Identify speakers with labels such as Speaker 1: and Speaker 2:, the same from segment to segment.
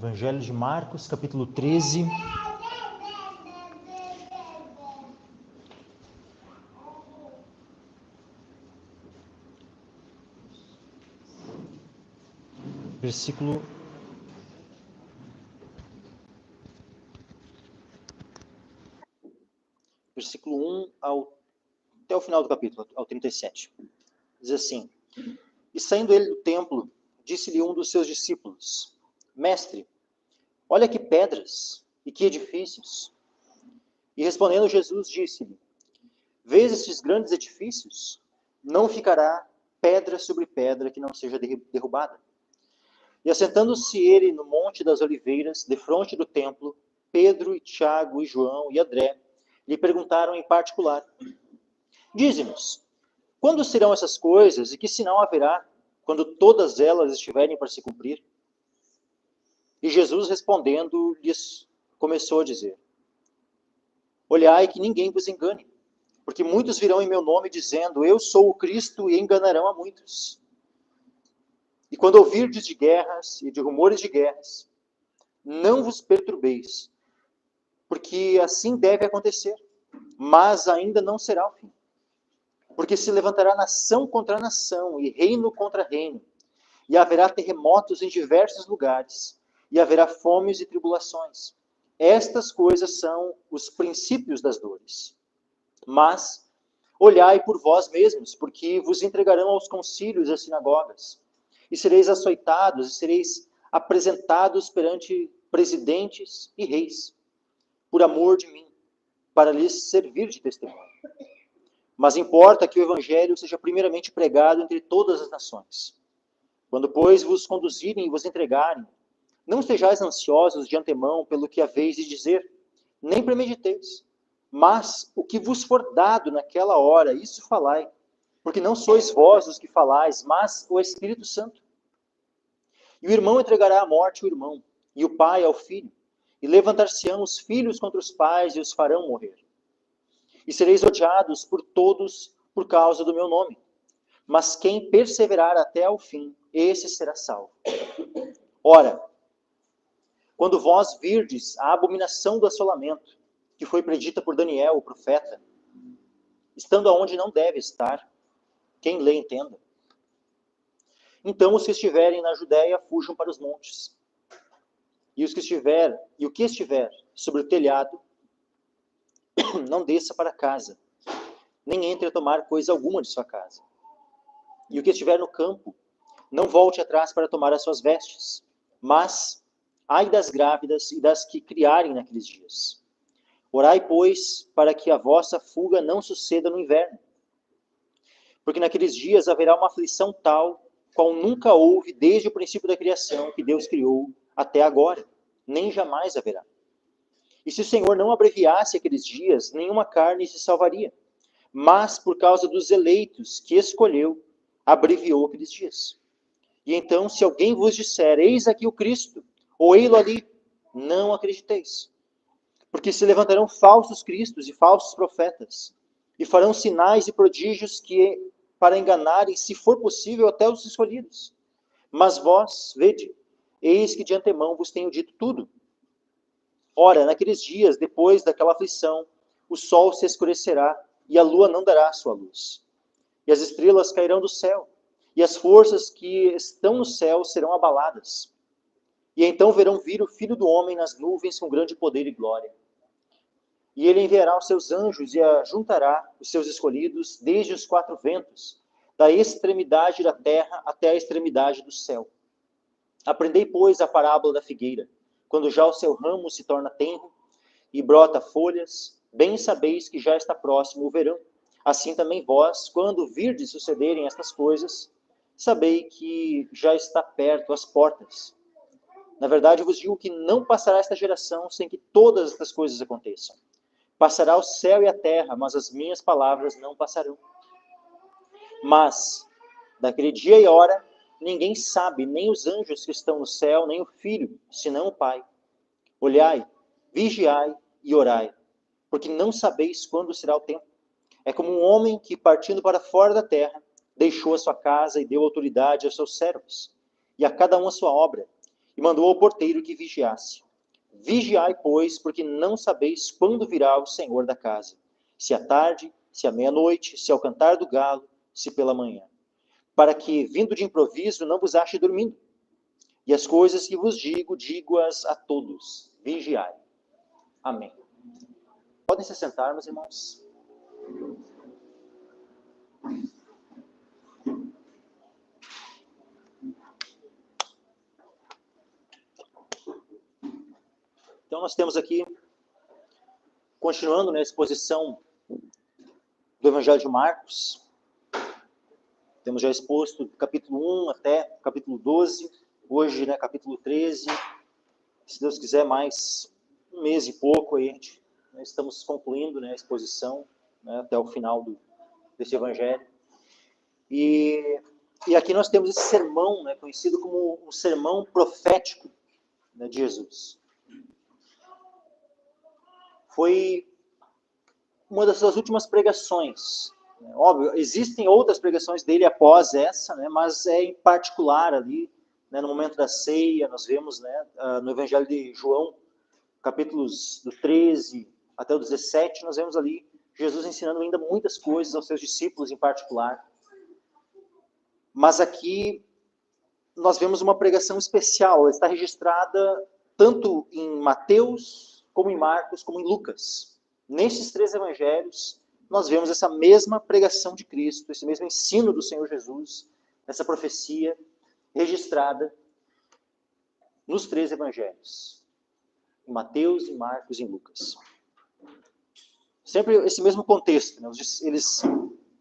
Speaker 1: Evangelho de Marcos, capítulo 13. Versículo 1 até o final do capítulo, ao 37. Diz assim: E saindo ele do templo, disse-lhe um dos seus discípulos: Mestre, olha que pedras e que edifícios. E respondendo Jesus, disse-lhe: Vês estes grandes edifícios? Não ficará pedra sobre pedra que não seja derrubada. E assentando-se ele no Monte das Oliveiras, defronte do templo, Pedro e Tiago e João e André lhe perguntaram em particular: Dize-nos, quando serão essas coisas e que sinal haverá quando todas elas estiverem para se cumprir? E Jesus respondendo lhes começou a dizer: Olhai que ninguém vos engane, porque muitos virão em meu nome dizendo: Eu sou o Cristo, e enganarão a muitos. E quando ouvirdes de guerras e de rumores de guerras, não vos perturbeis, porque assim deve acontecer, mas ainda não será o fim. Porque se levantará nação contra nação e reino contra reino, e haverá terremotos em diversos lugares, e haverá fomes e tribulações. Estas coisas são os princípios das dores. Mas olhai por vós mesmos, porque vos entregarão aos concílios e às sinagogas, e sereis açoitados, e sereis apresentados perante presidentes e reis, por amor de mim, para lhes servir de testemunho. Mas importa que o evangelho seja primeiramente pregado entre todas as nações. Quando, pois, vos conduzirem e vos entregarem, não estejais ansiosos de antemão pelo que haveis de dizer, nem premediteis. Mas o que vos for dado naquela hora, isso falai, porque não sois vós os que falais, mas o Espírito Santo. E o irmão entregará à morte o irmão, e o pai ao filho, e levantar-se-ão os filhos contra os pais e os farão morrer. E sereis odiados por todos por causa do meu nome. Mas quem perseverar até ao fim, esse será salvo. Ora, quando vós virdes a abominação do assolamento, que foi predita por Daniel, o profeta, estando aonde não deve estar, quem lê entenda. Então os que estiverem na Judéia fujam para os montes. E o que estiver sobre o telhado, não desça para casa, nem entre a tomar coisa alguma de sua casa. E o que estiver no campo, não volte atrás para tomar as suas vestes. Mas, ai das grávidas e das que criarem naqueles dias. Orai, pois, para que a vossa fuga não suceda no inverno. Porque naqueles dias haverá uma aflição tal, qual nunca houve desde o princípio da criação que Deus criou até agora, nem jamais haverá. E se o Senhor não abreviasse aqueles dias, nenhuma carne se salvaria. Mas, por causa dos eleitos que escolheu, abreviou aqueles dias. E então, se alguém vos disser, eis aqui o Cristo, ou ei-lo ali, não acrediteis. Porque se levantarão falsos cristos e falsos profetas, e farão sinais e prodígios que, para enganarem, se for possível, até os escolhidos. Mas vós, vede, eis que de antemão vos tenho dito tudo. Ora, naqueles dias, depois daquela aflição, o sol se escurecerá, e a lua não dará sua luz. E as estrelas cairão do céu, e as forças que estão no céu serão abaladas. E então verão vir o Filho do Homem nas nuvens com grande poder e glória. E ele enviará os seus anjos e ajuntará os seus escolhidos desde os quatro ventos, da extremidade da terra até a extremidade do céu. Aprendei, pois, a parábola da figueira. Quando já o seu ramo se torna tenro e brota folhas, bem sabeis que já está próximo o verão. Assim também vós, quando virdes sucederem estas coisas, sabei que já está perto as portas. Na verdade, eu vos digo que não passará esta geração sem que todas estas coisas aconteçam. Passará o céu e a terra, mas as minhas palavras não passarão. Mas, daquele dia e hora, ninguém sabe, nem os anjos que estão no céu, nem o Filho, senão o Pai. Olhai, vigiai e orai, porque não sabeis quando será o tempo. É como um homem que, partindo para fora da terra, deixou a sua casa e deu autoridade aos seus servos, e a cada um a sua obra. E mandou ao porteiro que vigiasse. Vigiai, pois, porque não sabeis quando virá o Senhor da casa, se à tarde, se à meia-noite, se ao cantar do galo, se pela manhã, para que, vindo de improviso, não vos ache dormindo. E as coisas que vos digo, digo-as a todos. Vigiai. Amém. Podem se sentar, meus irmãos. Então nós temos aqui, continuando na exposição do Evangelho de Marcos, temos já exposto do capítulo 1 até capítulo 12, hoje, né, capítulo 13, se Deus quiser, mais um mês e pouco, aí, nós estamos concluindo, né, a exposição, né, até o final desse Evangelho. E aqui nós temos esse sermão, né, conhecido como o sermão profético, né, de Jesus. Foi uma das suas últimas pregações. Óbvio, existem outras pregações dele após essa, né, mas é em particular ali, né, no momento da ceia, nós vemos, né, no Evangelho de João, capítulos do 13 até o 17, nós vemos ali Jesus ensinando ainda muitas coisas aos seus discípulos em particular. Mas aqui nós vemos uma pregação especial, ela está registrada tanto em Mateus, como em Marcos, como em Lucas. Nesses três evangelhos, nós vemos essa mesma pregação de Cristo, esse mesmo ensino do Senhor Jesus, essa profecia registrada nos três evangelhos. Em Mateus, em Marcos e em Lucas. Sempre esse mesmo contexto, né? Eles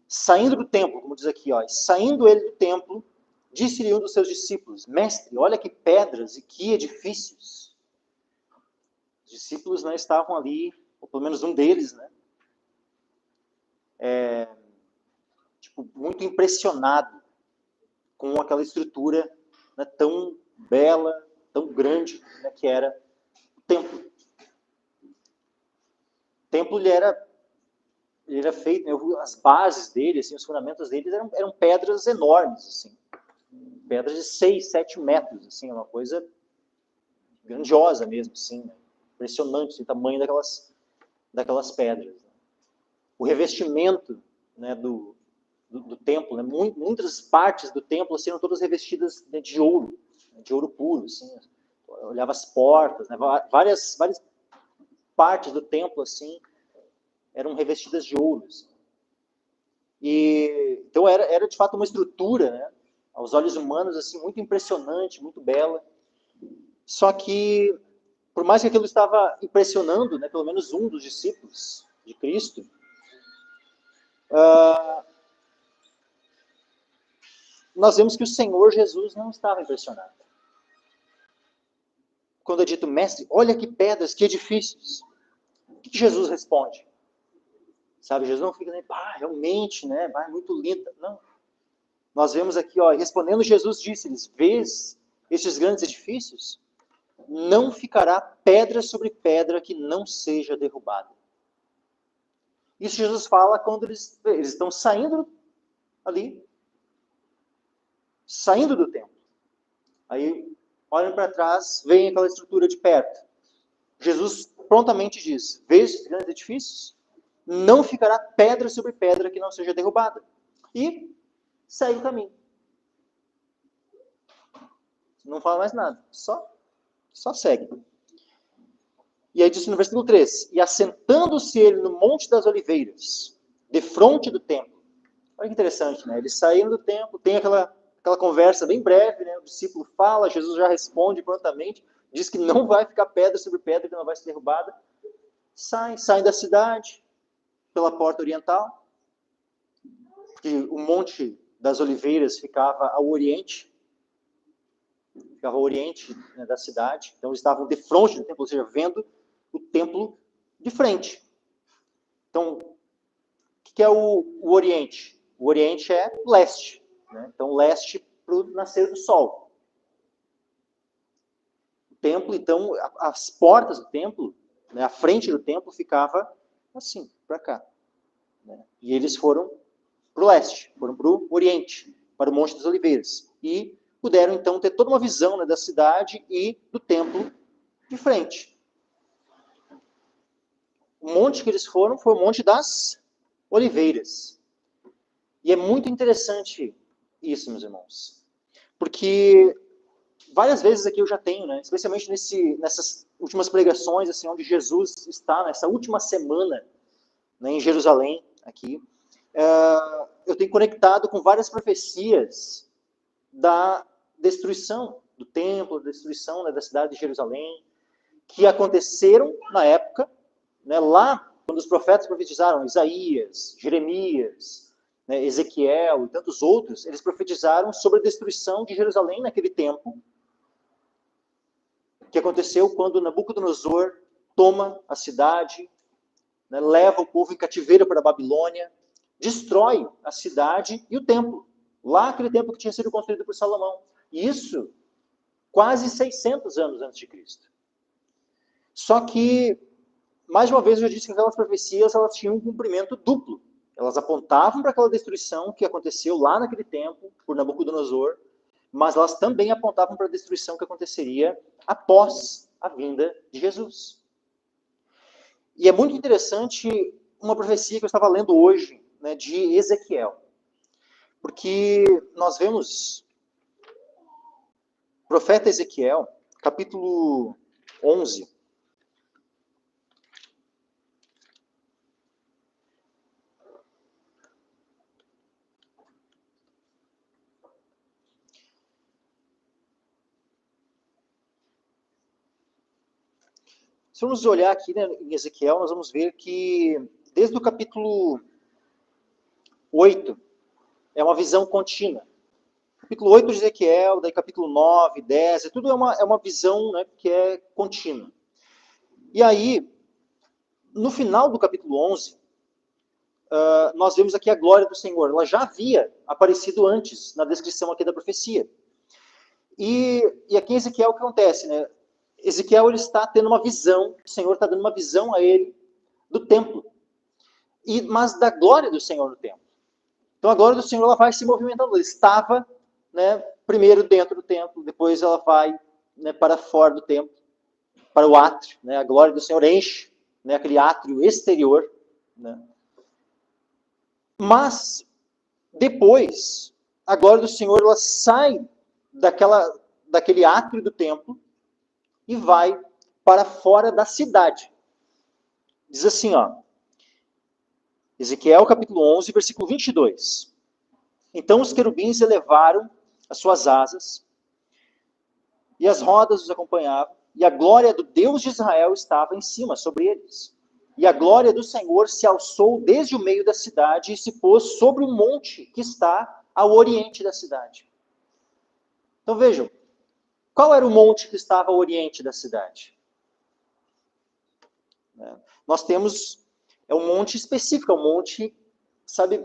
Speaker 1: saindo do templo, como diz aqui, ó, saindo ele do templo, disse-lhe um dos seus discípulos: Mestre, olha que pedras e que edifícios. Os discípulos, né, estavam ali, ou pelo menos um deles, né, muito impressionado com aquela estrutura, né, tão bela, tão grande, né, que era o templo. O templo ele era feito, né, as bases dele, assim, os fundamentos dele eram pedras enormes, assim, pedras de 6, 7 metros, assim, uma coisa grandiosa mesmo, assim, né, impressionante assim, o tamanho daquelas pedras. O revestimento, né, do templo, né, muitas partes do templo assim, eram todas revestidas, né, de ouro puro, assim, olhava as portas, né, várias partes do templo assim eram revestidas de ouro. Assim. E então era de fato uma estrutura, né, aos olhos humanos assim muito impressionante, muito bela. Só que por mais que aquilo estava impressionando, né, pelo menos um dos discípulos de Cristo, nós vemos que o Senhor Jesus não estava impressionado. Quando é dito, mestre, olha que pedras, que edifícios. O que Jesus responde? Sabe, Jesus não fica nem, realmente, né, muito linda. Não. Nós vemos aqui, ó, respondendo Jesus disse-lhes, vês estes grandes edifícios? Não ficará pedra sobre pedra que não seja derrubada. Isso Jesus fala quando eles estão saindo ali, saindo do templo. Aí olham para trás, veem aquela estrutura de perto. Jesus prontamente diz, vês esses grandes edifícios? Não ficará pedra sobre pedra que não seja derrubada. E segue o caminho. Não fala mais nada, só segue. E aí diz no versículo 3, e assentando-se ele no Monte das Oliveiras, defronte do templo. Olha que interessante, né? Eles saíram do templo, tem aquela conversa bem breve, né? O discípulo fala, Jesus já responde prontamente, diz que não vai ficar pedra sobre pedra, que não vai ser derrubada. Saem da cidade, pela porta oriental, que o Monte das Oliveiras ficava ao oriente, né, da cidade, então eles estavam de frente do templo, ou seja, vendo o templo de frente. Então, o que é o oriente? O oriente é leste, né? Então leste para o nascer do sol. O templo, então, as portas do templo, né, a frente do templo ficava assim, para cá. Né? E eles foram para o leste, foram para o oriente, para o Monte das Oliveiras. E puderam então ter toda uma visão, né, da cidade e do templo de frente. O monte que eles foram foi o Monte das Oliveiras. E é muito interessante isso, meus irmãos. Porque várias vezes aqui eu já tenho, né, especialmente nessas últimas pregações, assim, onde Jesus está nessa última semana, né, em Jerusalém, aqui, eu tenho conectado com várias profecias da destruição do templo, da destruição, né, da cidade de Jerusalém, que aconteceram na época, né, lá quando os profetas profetizaram, Isaías, Jeremias, né, Ezequiel e tantos outros, eles profetizaram sobre a destruição de Jerusalém naquele tempo, que aconteceu quando Nabucodonosor toma a cidade, né, leva o povo em cativeiro para a Babilônia, destrói a cidade e o templo. Lá aquele templo que tinha sido construído por Salomão. E isso quase 600 anos antes de Cristo. Só que, mais uma vez, eu já disse que aquelas profecias elas tinham um cumprimento duplo. Elas apontavam para aquela destruição que aconteceu lá naquele tempo por Nabucodonosor, mas elas também apontavam para a destruição que aconteceria após a vinda de Jesus. E é muito interessante uma profecia que eu estava lendo hoje, né, de Ezequiel. Porque nós vemos o profeta Ezequiel, capítulo 11. Se formos olhar aqui, né, em Ezequiel, nós vamos ver que desde o capítulo 8 é uma visão contínua. Capítulo 8 de Ezequiel, daí capítulo 9, 10, tudo é uma visão, né, que é contínua. E aí, no final do capítulo 11, nós vemos aqui a glória do Senhor. Ela já havia aparecido antes, na descrição aqui da profecia. E aqui em Ezequiel o que acontece, né? Ezequiel ele está tendo uma visão, o Senhor está dando uma visão a ele do templo, mas da glória do Senhor no templo. Então a glória do Senhor ela vai se movimentando. Ela estava, né, primeiro dentro do templo, depois ela vai, né, para fora do templo, para o átrio. Né, a glória do Senhor enche, né, aquele átrio exterior. Né. Mas depois a glória do Senhor ela sai daquele átrio do templo e vai para fora da cidade. Diz assim, ó, Ezequiel capítulo 11, versículo 22. Então os querubins elevaram as suas asas, e as rodas os acompanhavam, e a glória do Deus de Israel estava em cima, sobre eles. E a glória do Senhor se alçou desde o meio da cidade e se pôs sobre um monte que está ao oriente da cidade. Então vejam, qual era o monte que estava ao oriente da cidade? Nós temos um monte específico, é um monte, sabe,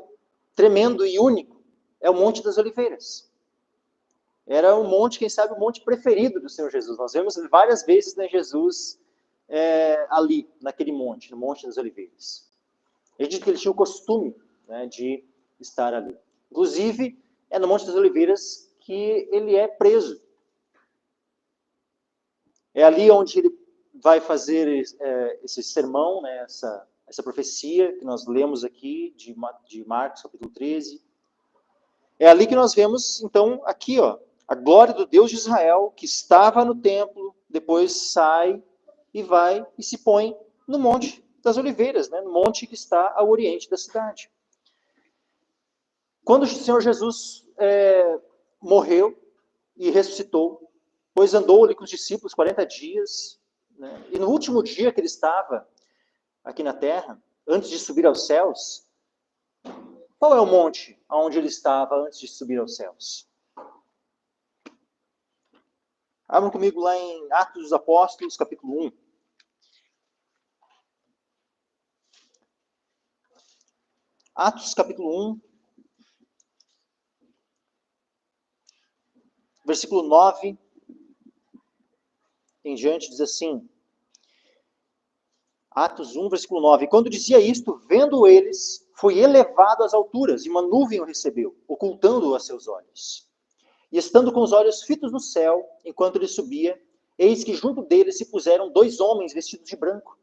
Speaker 1: tremendo e único. É o Monte das Oliveiras. Era o monte, quem sabe, o monte preferido do Senhor Jesus. Nós vemos várias vezes, né, Jesus ali, naquele monte, no Monte das Oliveiras. Ele diz que ele tinha o costume, né, de estar ali. Inclusive, é no Monte das Oliveiras que ele é preso. É ali onde ele vai fazer esse sermão, né, essa profecia que nós lemos aqui de Marcos, capítulo 13. É ali que nós vemos, então, aqui, ó, a glória do Deus de Israel, que estava no templo, depois sai e vai e se põe no Monte das Oliveiras, né, no monte que está ao oriente da cidade. Quando o Senhor Jesus morreu e ressuscitou, pois andou ali com os discípulos 40 dias, né, e no último dia que ele estava aqui na terra, antes de subir aos céus, qual é o monte onde ele estava antes de subir aos céus? Abram comigo lá em Atos dos Apóstolos, capítulo 1. Atos, capítulo 1, versículo 9 em diante, diz assim, Atos 1, versículo 9. Quando dizia isto, vendo eles, foi elevado às alturas, e uma nuvem o recebeu, ocultando-o a seus olhos. E estando com os olhos fitos no céu, enquanto ele subia, eis que junto dele se puseram 2 homens vestidos de branco,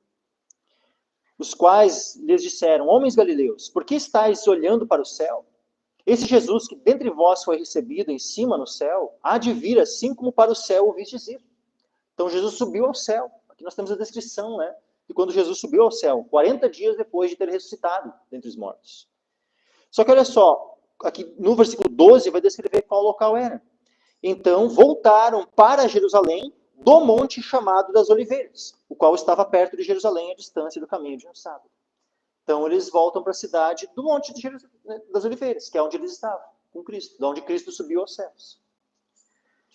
Speaker 1: os quais lhes disseram: homens galileus, por que estáis olhando para o céu? Esse Jesus que dentre vós foi recebido em cima no céu, há de vir assim como para o céu ouvistes ir. Então Jesus subiu ao céu. Aqui nós temos a descrição, né, de quando Jesus subiu ao céu, 40 dias depois de ter ressuscitado dentre os mortos. Só que olha só, aqui no versículo 12 vai descrever qual local era. Então voltaram para Jerusalém do monte chamado das Oliveiras, o qual estava perto de Jerusalém, à distância do caminho de um sábado. Então eles voltam para a cidade do monte de das Oliveiras, que é onde eles estavam, com Cristo, de onde Cristo subiu aos céus.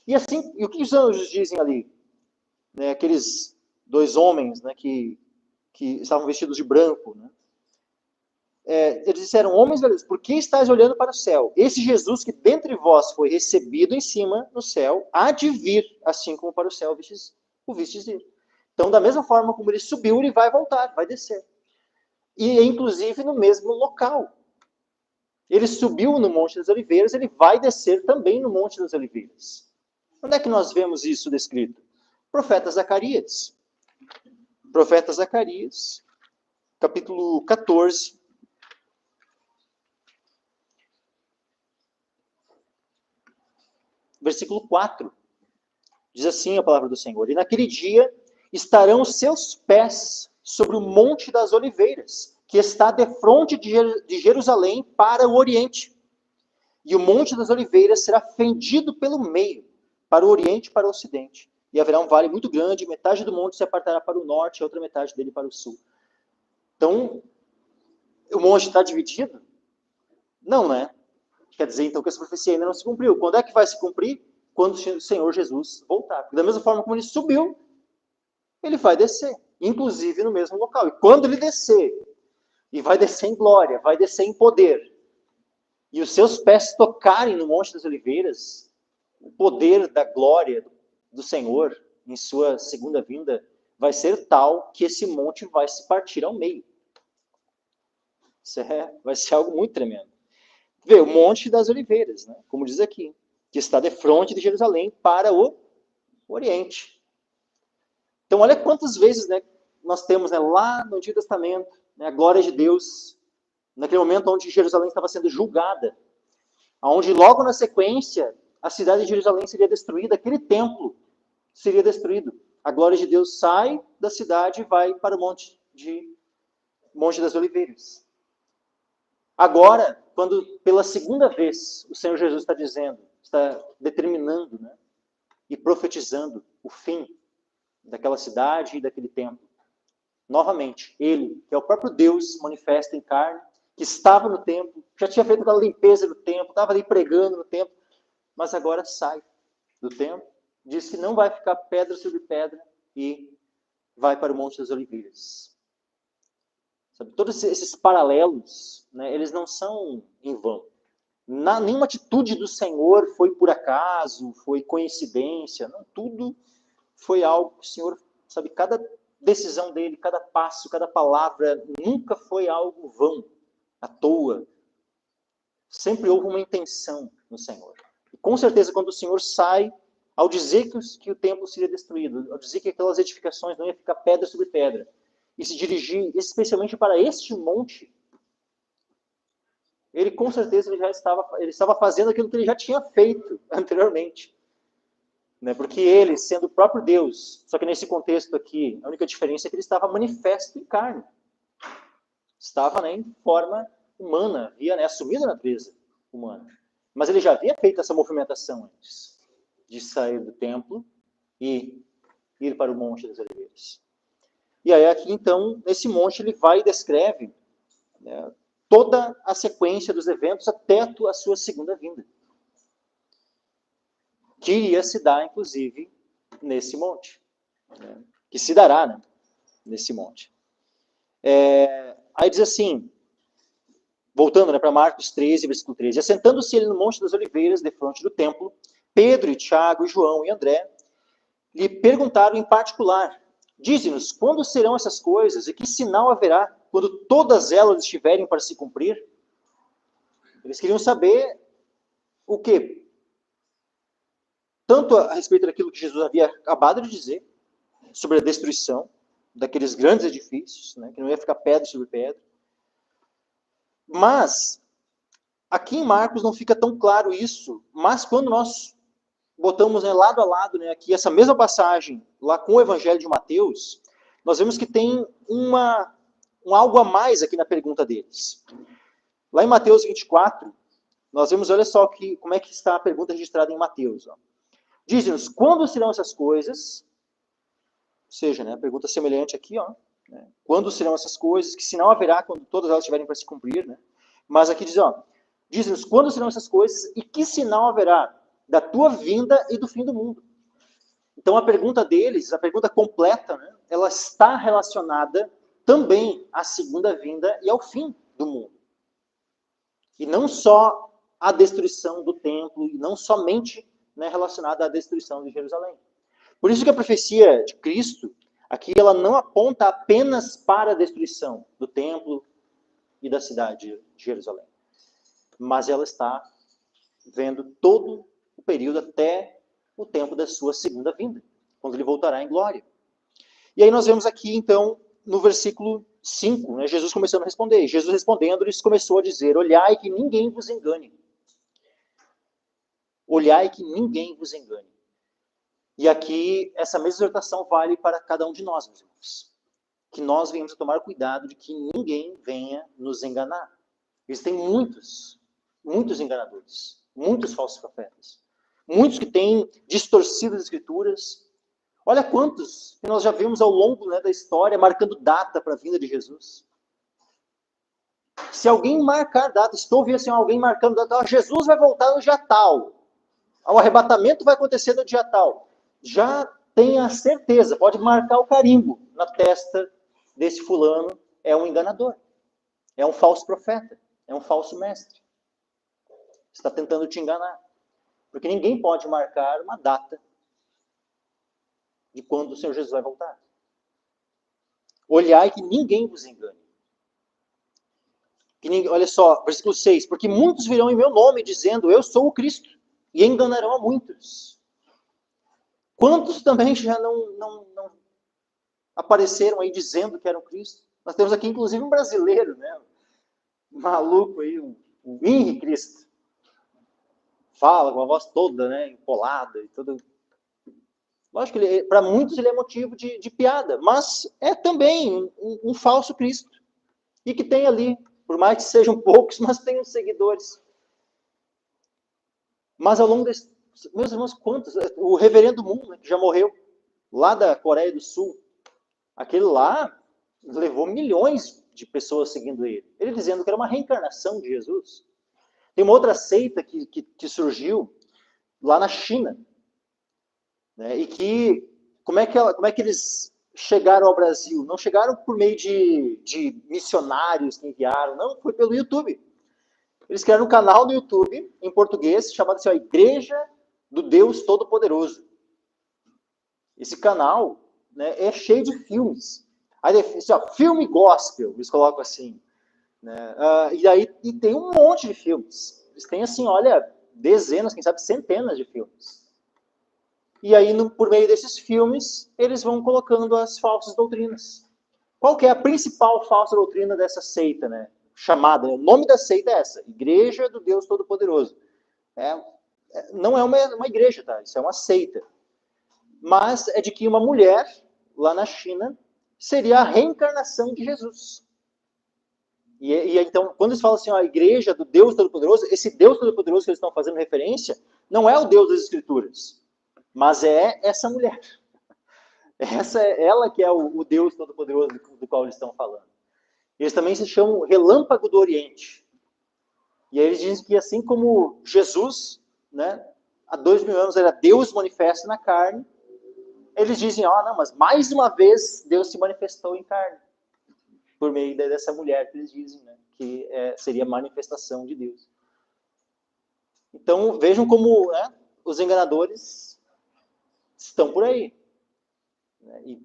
Speaker 1: E assim, e o que os anjos dizem ali? Né, aqueles 2 homens, né, que estavam vestidos de branco, né? Eles disseram: homens valiosos, por que estáis olhando para o céu? Esse Jesus que dentre vós foi recebido em cima no céu, há de vir, assim como para o céu o vistes ir. Então, da mesma forma como ele subiu, ele vai voltar, vai descer. E, inclusive, no mesmo local. Ele subiu no Monte das Oliveiras, ele vai descer também no Monte das Oliveiras. Onde é que nós vemos isso descrito? Profeta Zacarias. Profeta Zacarias, capítulo 14. Versículo 4. Diz assim a palavra do Senhor: e naquele dia estarão os seus pés sobre o Monte das Oliveiras, que está defronte de Jerusalém para o oriente. E o Monte das Oliveiras será fendido pelo meio, para o oriente e para o ocidente. E haverá um vale muito grande, metade do monte se apartará para o norte, e a outra metade dele para o sul. Então, o monte está dividido? Não, né? Quer dizer, então, que essa profecia ainda não se cumpriu. Quando é que vai se cumprir? Quando o Senhor Jesus voltar. Da mesma forma como ele subiu, ele vai descer. Inclusive no mesmo local. E quando ele descer, e vai descer em glória, vai descer em poder, e os seus pés tocarem no Monte das Oliveiras, o poder da glória do Senhor em sua segunda vinda vai ser tal que esse monte vai se partir ao meio. Isso vai ser algo muito tremendo. Vê, o Monte das Oliveiras, né, como diz aqui, que está defronte de Jerusalém para o Oriente. Então, olha quantas vezes, né, nós temos, né, lá no Antigo Testamento, né, a glória de Deus, naquele momento onde Jerusalém estava sendo julgada, onde logo na sequência a cidade de Jerusalém seria destruída, aquele templo seria destruído. A glória de Deus sai da cidade e vai para o Monte das Oliveiras. Agora, quando pela segunda vez o Senhor Jesus está dizendo, está determinando, né, e profetizando o fim daquela cidade e daquele templo, novamente, ele, que é o próprio Deus manifesto em carne, que estava no templo, já tinha feito aquela limpeza do templo, estava ali pregando no templo, mas agora sai do templo, diz que não vai ficar pedra sobre pedra e vai para o Monte das Oliveiras. Sabe, todos esses paralelos, né, eles não são em vão. Nenhuma atitude do Senhor foi por acaso, foi coincidência. Não, tudo foi algo que o Senhor, sabe, cada decisão dele, cada passo, cada palavra, nunca foi algo vão, à toa. Sempre houve uma intenção no Senhor. E com certeza, quando o Senhor sai, ao dizer que o templo seria destruído, ao dizer que aquelas edificações não ia ficar pedra sobre pedra, e se dirigir especialmente para este monte, ele com certeza ele estava fazendo aquilo que ele já tinha feito anteriormente. Né? Porque ele, sendo o próprio Deus, só que nesse contexto aqui, a única diferença é que ele estava manifesto em carne. Estava, né, em forma humana, havia, né, assumido a natureza humana. Mas ele já havia feito essa movimentação antes, de sair do templo e ir para o Monte das Oliveiras. E aí aqui, então, nesse monte, ele vai e descreve, né, toda a sequência dos eventos até a sua segunda vinda. Que iria se dar, inclusive, nesse monte. Né, que se dará, né, nesse monte. Aí diz assim, voltando, né, para Marcos 13, versículo 13. Assentando-se ele no Monte das Oliveiras, defronte do templo, Pedro e Tiago, João e André lhe perguntaram em particular: dize-nos, quando serão essas coisas e que sinal haverá quando todas elas estiverem para se cumprir? Eles queriam saber o quê? tanto a respeito daquilo que Jesus havia acabado de dizer, sobre a destruição daqueles grandes edifícios, né, que não ia ficar pedra sobre pedra. Mas, aqui em Marcos não fica tão claro isso, mas quando nós botamos, né, lado a lado, né, aqui essa mesma passagem lá com o Evangelho de Mateus, nós vemos que tem um algo a mais aqui na pergunta deles. Lá em Mateus 24, nós vemos, olha só como é que está a pergunta registrada em Mateus. Diz-nos, quando serão essas coisas? Ou seja, né, a pergunta semelhante aqui, né, quando serão essas coisas? Que sinal haverá quando todas elas estiverem para se cumprir? Né? Mas aqui diz-nos, quando serão essas coisas e que sinal haverá da tua vinda e do fim do mundo? Então a pergunta deles, a pergunta completa, né, ela está relacionada também à segunda vinda e ao fim do mundo. E não só à destruição do templo, e não somente, né, relacionada à destruição de Jerusalém. Por isso que a profecia de Cristo, aqui, ela não aponta apenas para a destruição do templo e da cidade de Jerusalém. Mas ela está vendo todo o período até o tempo da sua segunda vinda, quando ele voltará em glória. E aí nós vemos aqui, então, no versículo 5, né, Jesus começando a responder. Jesus respondendo, ele começou a dizer, olhai que ninguém vos engane. Olhai que ninguém vos engane. E aqui, essa mesma exortação vale para cada um de nós, meus irmãos. Que nós venhamos a tomar cuidado de que ninguém venha nos enganar. Existem muitos enganadores, muitos falsos profetas. Muitos que têm distorcido as escrituras. Olha quantos que nós já vimos ao longo, né, da história, marcando data para a vinda de Jesus. Se alguém marcar data, estou vendo assim, alguém marcando data, Jesus vai voltar no dia tal. O arrebatamento vai acontecer no dia tal. Já tenha certeza, pode marcar o carimbo na testa desse fulano, é um enganador. É um falso profeta. É um falso mestre. Está tentando te enganar. Porque ninguém pode marcar uma data de quando o Senhor Jesus vai voltar. Olhai que ninguém vos engane. Olha só, versículo 6. Porque muitos virão em meu nome dizendo, eu sou o Cristo. E enganarão a muitos. Quantos também já não apareceram aí dizendo que eram Cristo? Nós temos aqui, inclusive, um brasileiro, né? Um maluco aí, um Henri Cristo. Fala com a voz toda, né? Empolada e tudo. Lógico que para muitos ele é motivo de piada, mas é também um falso Cristo. E que tem ali, por mais que sejam poucos, mas tem os seguidores. Mas ao longo desse, meus irmãos, quantos? O reverendo Moon, né, que já morreu, lá da Coreia do Sul, aquele lá levou milhões de pessoas seguindo ele. Ele dizendo que era uma reencarnação de Jesus. Tem uma outra seita que surgiu lá na China, né, e que como é que eles chegaram ao Brasil? Não chegaram por meio de missionários que enviaram, não, foi pelo YouTube. Eles criaram um canal no YouTube, em português, chamado assim, a Igreja do Deus Todo-Poderoso. Esse canal, né, é cheio de filmes. Aí, assim, filme gospel, eles colocam assim. Né? E tem um monte de filmes. Eles têm, assim, olha, dezenas, quem sabe centenas de filmes. E aí, por meio desses filmes, eles vão colocando as falsas doutrinas. Qual que é a principal falsa doutrina dessa seita, né? Chamada, o nome da seita é essa, Igreja do Deus Todo-Poderoso. Não é uma igreja, tá? Isso é uma seita. Mas é de que uma mulher, lá na China, seria a reencarnação de Jesus. E então, quando eles falam assim, a Igreja do Deus Todo-Poderoso, esse Deus Todo-Poderoso que eles estão fazendo referência, não é o Deus das Escrituras, mas é essa mulher. Ela que é o Deus Todo-Poderoso do qual eles estão falando. Eles também se chamam Relâmpago do Oriente. E aí eles dizem que assim como Jesus, né, há 2000 anos era Deus manifesto na carne, eles dizem, não, mas mais uma vez Deus se manifestou em carne. Por meio dessa mulher que eles dizem, né, que seria manifestação de Deus. Então vejam como, né, os enganadores estão por aí.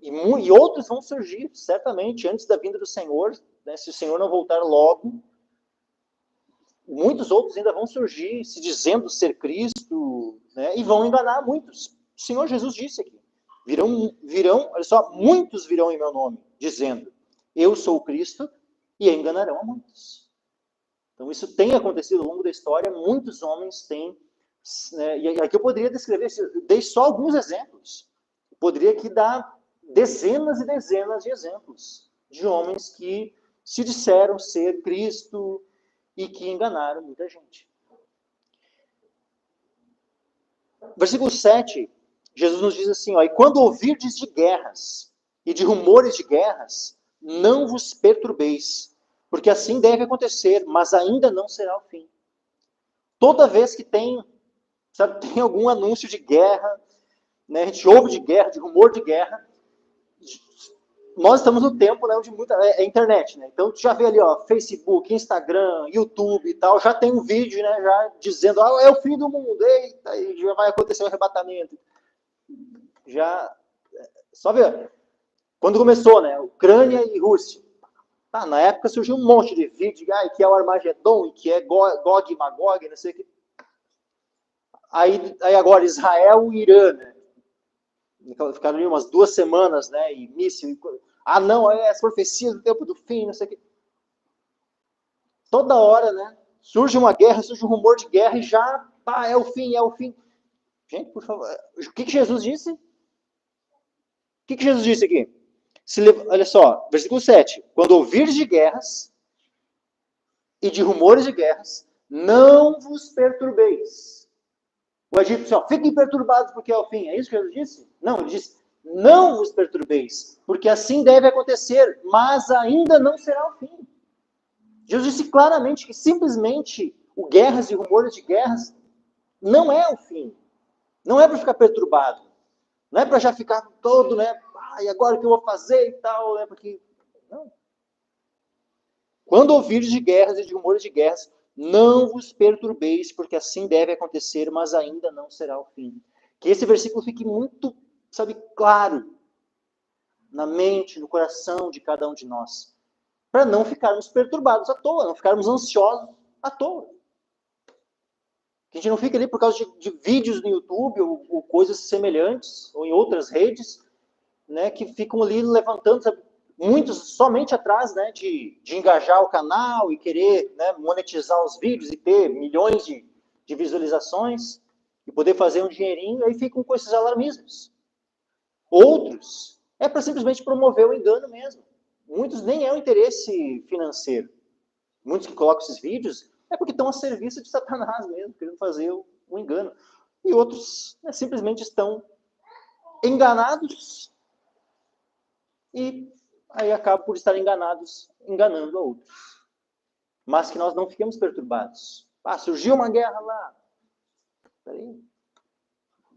Speaker 1: E outros vão surgir, certamente, antes da vinda do Senhor, né, se o Senhor não voltar logo. muitos outros ainda vão surgir se dizendo ser Cristo, né, e vão enganar muitos. O Senhor Jesus disse aqui, olha só, muitos virão em meu nome, dizendo, eu sou o Cristo, e enganarão a muitos. Então isso tem acontecido ao longo da história, muitos homens têm, né, e aqui eu poderia descrever, dei só alguns exemplos, eu poderia aqui dar dezenas e dezenas de exemplos de homens que se disseram ser Cristo, e que enganaram muita gente. Versículo 7, Jesus nos diz assim, ó, e quando ouvirdes de guerras e de rumores de guerras, não vos perturbeis, porque assim deve acontecer, mas ainda não será o fim. Toda vez que tem algum anúncio de guerra, né, a gente ouve de guerra, de rumor de guerra, nós estamos no tempo, né, onde muita é internet, né? Então tu já vê ali, ó, Facebook, Instagram, YouTube e tal, já tem um vídeo, né, já dizendo, é o fim do mundo, eita, e já vai acontecer um arrebatamento. Já, só ver, quando começou, né, Ucrânia e Rússia, tá, na época surgiu um monte de vídeo, que é o Armagedon, e que é Gog e Magog, não sei o que. Aí agora Israel e Irã, né? Ficaram ali umas 2 semanas, né, e míssil, não, é as profecias do tempo do fim, não sei o que. Toda hora, né, surge uma guerra, surge um rumor de guerra e já, é o fim, é o fim. Gente, por favor, o que Jesus disse? O que Jesus disse aqui? Olha só, versículo 7, quando ouvires de guerras e de rumores de guerras, não vos perturbeis. O Egito disse, fiquem perturbados porque é o fim. É isso que Jesus disse? Não, ele disse, não vos perturbeis, porque assim deve acontecer, mas ainda não será o fim. Jesus disse claramente que simplesmente o guerras e rumores de guerras não é o fim. Não é para ficar perturbado. Não é para já ficar todo, né? E agora o que eu vou fazer e tal, né? Porque não. Quando ouvires de guerras e de rumores de guerras, não vos perturbeis, porque assim deve acontecer, mas ainda não será o fim. Que esse versículo fique muito, claro na mente, no coração de cada um de nós. Para não ficarmos perturbados à toa, não ficarmos ansiosos à toa. Que a gente não fique ali por causa de vídeos no YouTube ou coisas semelhantes, ou em outras redes, né, que ficam ali levantando, muitos somente atrás, né, de engajar o canal e querer, né, monetizar os vídeos e ter milhões de visualizações e poder fazer um dinheirinho, e aí ficam com esses alarmismos. Outros é para simplesmente promover o engano mesmo. Muitos nem é o interesse financeiro. Muitos que colocam esses vídeos é porque estão a serviço de Satanás mesmo, querendo fazer o engano. E outros, né, simplesmente estão enganados e aí acabam por estar enganados, enganando a outros. Mas que nós não fiquemos perturbados. Surgiu uma guerra lá. Peraí.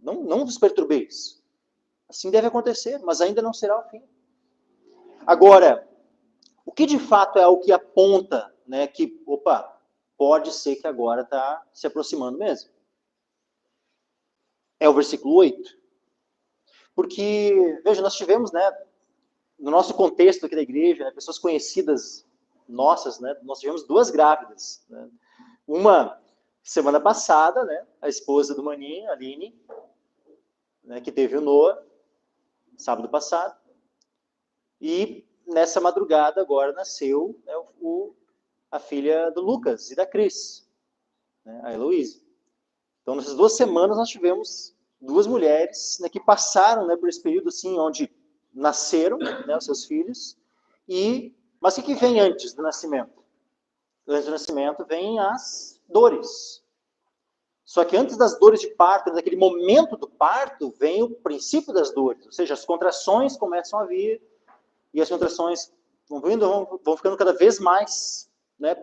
Speaker 1: Não vos perturbeis. Assim deve acontecer, mas ainda não será o fim. Agora, o que de fato é o que aponta, né, que, pode ser que agora está se aproximando mesmo? É o versículo 8. Porque, veja, nós tivemos, né, no nosso contexto aqui da igreja, né, pessoas conhecidas nossas, né, nós tivemos 2 grávidas. Né? Uma, semana passada, né, a esposa do Maninho, a Aline, né, que teve o Noah, sábado passado. E nessa madrugada agora nasceu, né, a filha do Lucas e da Cris, né, a Heloísa. Então, nessas 2 semanas nós tivemos 2 mulheres, né, que passaram, né, por esse período assim, onde nasceram, né, os seus filhos, mas o que vem antes do nascimento? Antes do nascimento vem as dores. Só que antes das dores de parto, naquele momento do parto, vem o princípio das dores, ou seja, as contrações começam a vir, e as contrações vão ficando cada vez mais, né,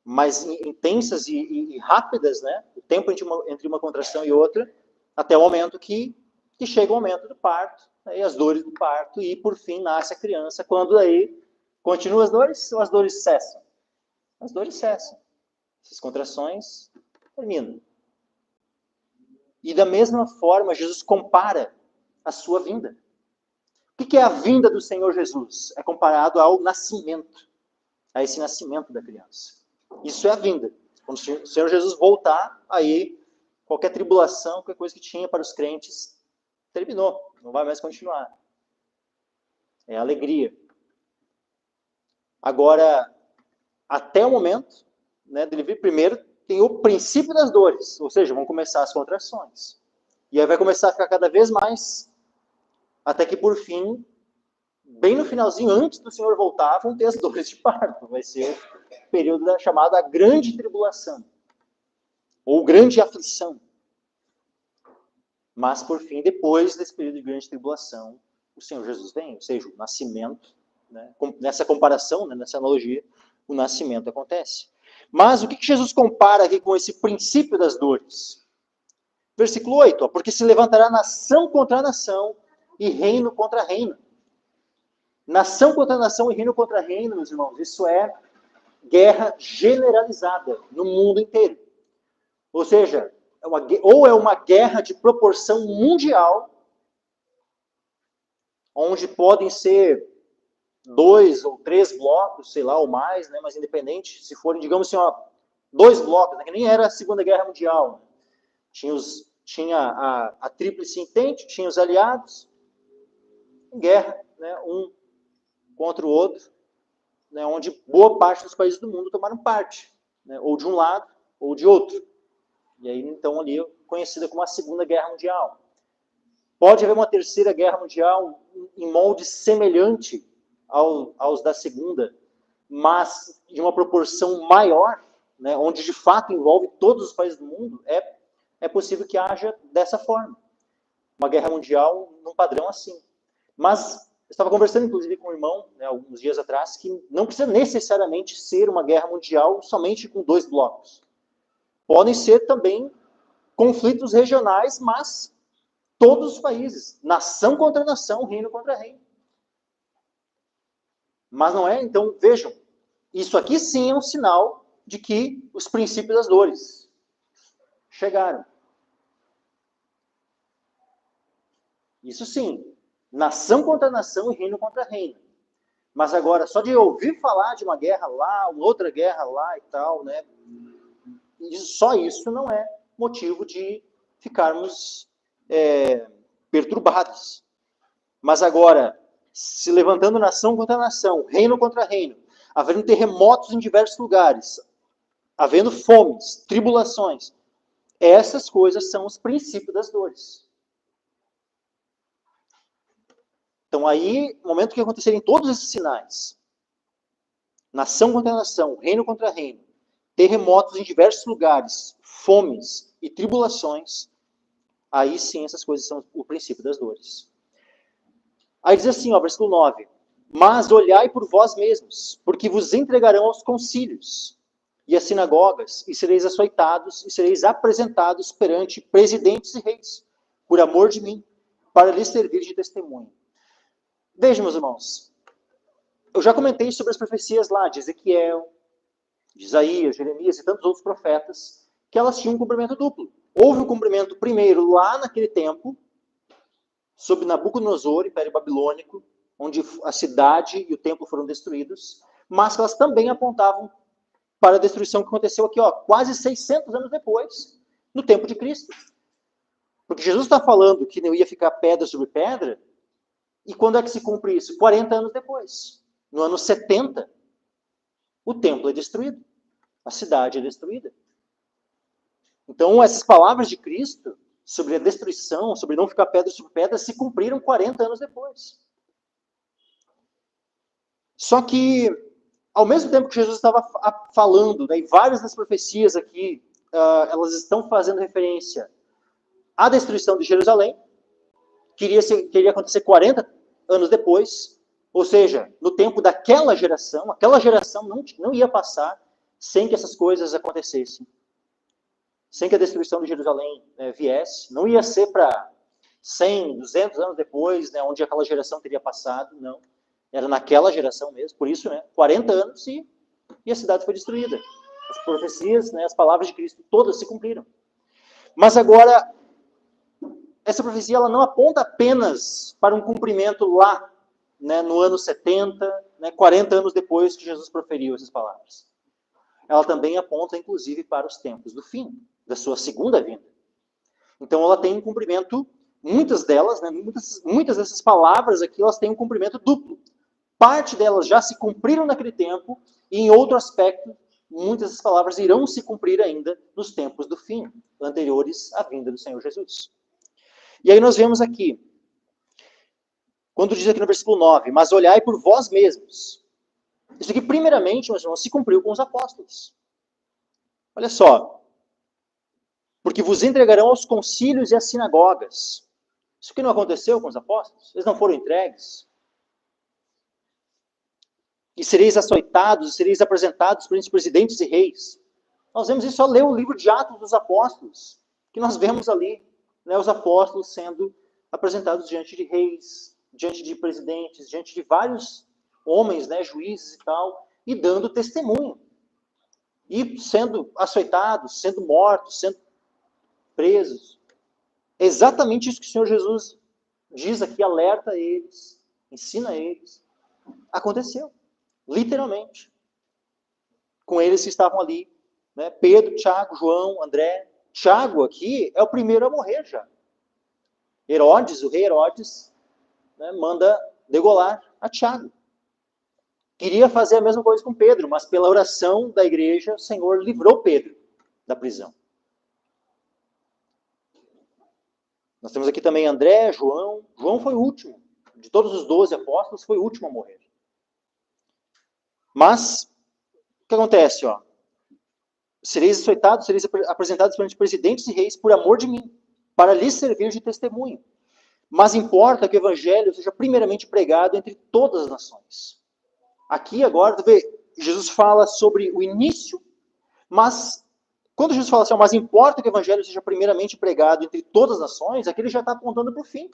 Speaker 1: mais intensas e rápidas, né, o tempo entre uma contração e outra, até o momento que chega o momento do parto, né, e as dores do parto, e por fim nasce a criança, quando aí continuam as dores ou as dores cessam? As dores cessam. Essas contrações terminam. E da mesma forma, Jesus compara a sua vinda. O que é a vinda do Senhor Jesus? É comparado ao nascimento. a esse nascimento da criança. Isso é a vinda. Quando o Senhor Jesus voltar, aí qualquer tribulação, qualquer coisa que tinha para os crentes, terminou. Não vai mais continuar. É alegria. Agora, até o momento, né, dele vir primeiro, tem o princípio das dores. Ou seja, vão começar as contrações. E aí vai começar a ficar cada vez mais, até que por fim, bem no finalzinho, antes do Senhor voltar, vão ter as dores de parto. Vai ser o período chamado a grande tribulação. Ou grande aflição. Mas, por fim, depois desse período de grande tribulação, o Senhor Jesus vem. Ou seja, o nascimento, né, nessa comparação, né, nessa analogia, o nascimento acontece. Mas o que Jesus compara aqui com esse princípio das dores? Versículo 8. Ó, porque se levantará nação contra nação e reino contra reino. Nação contra nação e reino contra reino, meus irmãos, isso é guerra generalizada no mundo inteiro. Ou seja, ou é uma guerra de proporção mundial, onde podem ser 2 ou 3 blocos, sei lá, ou mais, né, mas independente, se forem, digamos assim, ó, 2 blocos, né, que nem era a Segunda Guerra Mundial. Tinha a Tríplice Entente, tinha os aliados, em guerra, né, um contra o outro, né, onde boa parte dos países do mundo tomaram parte, né, ou de um lado ou de outro. E aí, então, ali, conhecida como a Segunda Guerra Mundial. Pode haver uma Terceira Guerra Mundial em molde semelhante aos da Segunda, mas de uma proporção maior, né, onde de fato envolve todos os países do mundo, é possível que haja dessa forma. Uma guerra mundial num padrão assim. Mas eu estava conversando, inclusive, com um irmão, né, alguns dias atrás, que não precisa necessariamente ser uma guerra mundial somente com 2 blocos. Podem ser também conflitos regionais, mas todos os países. Nação contra nação, reino contra reino. Mas não é? Então, vejam, isso aqui sim é um sinal de que os princípios das dores chegaram. Isso sim. Nação contra nação e reino contra reino. Mas agora, só de ouvir falar de uma guerra lá, outra guerra lá e tal, né? Só isso não é motivo de ficarmos perturbados. Mas agora, se levantando nação contra nação, reino contra reino, havendo terremotos em diversos lugares, havendo fomes, tribulações, essas coisas são os princípios das dores. Então aí, no momento que acontecerem todos esses sinais, nação contra nação, reino contra reino, terremotos em diversos lugares, fomes e tribulações, aí sim essas coisas são o princípio das dores. Aí diz assim, ó, versículo 9, mas olhai por vós mesmos, porque vos entregarão aos concílios e às sinagogas, e sereis açoitados, e sereis apresentados perante presidentes e reis, por amor de mim, para lhes servir de testemunho. Vejam, meus irmãos, eu já comentei sobre as profecias lá de Ezequiel, de Isaías, Jeremias e tantos outros profetas, que elas tinham um cumprimento duplo. Houve um cumprimento primeiro lá naquele tempo, sob Nabucodonosor, Império Babilônico, onde a cidade e o templo foram destruídos, mas que elas também apontavam para a destruição que aconteceu aqui, ó, quase 600 anos depois, no tempo de Cristo. Porque Jesus está falando que não ia ficar pedra sobre pedra, e quando é que se cumpre isso? 40 anos depois. No ano 70, o templo é destruído. A cidade é destruída. Então, essas palavras de Cristo sobre a destruição, sobre não ficar pedra sobre pedra, se cumpriram 40 anos depois. Só que, ao mesmo tempo que Jesus estava falando, né, e várias das profecias aqui, elas estão fazendo referência à destruição de Jerusalém, que iria acontecer 40 anos depois, ou seja, no tempo daquela geração, aquela geração não ia passar sem que essas coisas acontecessem. Sem que a destruição de Jerusalém viesse. Não ia ser para 100, 200 anos depois, né, onde aquela geração teria passado, não. Era naquela geração mesmo, por isso, né, 40 anos e a cidade foi destruída. As profecias, né, as palavras de Cristo, todas se cumpriram. Mas agora, essa profecia ela não aponta apenas para um cumprimento lá, né, no ano 70, né, 40 anos depois que Jesus proferiu essas palavras. Ela também aponta, inclusive, para os tempos do fim, da sua segunda vinda. Então, ela tem um cumprimento, muitas delas, né, muitas dessas palavras aqui, elas têm um cumprimento duplo. Parte delas já se cumpriram naquele tempo, e em outro aspecto, muitas dessas palavras irão se cumprir ainda nos tempos do fim, anteriores à vinda do Senhor Jesus. E aí nós vemos aqui, quando diz aqui no versículo 9, mas olhai por vós mesmos. Isso aqui, primeiramente, meus irmãos, se cumpriu com os apóstolos. Olha só. Porque vos entregarão aos concílios e às sinagogas. Isso que não aconteceu com os apóstolos? Eles não foram entregues. E sereis açoitados, sereis apresentados perante presidentes e reis. Nós vemos isso ao ler o livro de Atos dos Apóstolos, que nós vemos ali, né, os apóstolos sendo apresentados diante de reis, diante de presidentes, diante de vários homens, né, juízes e tal, e dando testemunho. E sendo açoitados, sendo mortos, sendo presos. É exatamente isso que o Senhor Jesus diz aqui, alerta eles, ensina eles. Aconteceu, literalmente. Com eles que estavam ali, né? Pedro, Tiago, João, André. Tiago aqui é o primeiro a morrer já. Herodes, o rei Herodes, né, manda degolar a Tiago. Queria fazer a mesma coisa com Pedro, mas pela oração da igreja, o Senhor livrou Pedro da prisão. Nós temos aqui também André, João. João foi o último. De todos os 12 apóstolos, foi o último a morrer. Mas, o que acontece? Ó? Sereis açoitados, sereis apresentados perante presidentes e reis por amor de mim, para lhes servir de testemunho. Mas importa que o evangelho seja primeiramente pregado entre todas as nações. Aqui agora, Jesus fala sobre o início, mas quando Jesus fala assim, mas importa que o evangelho seja primeiramente pregado entre todas as nações, aqui ele já está apontando para o fim.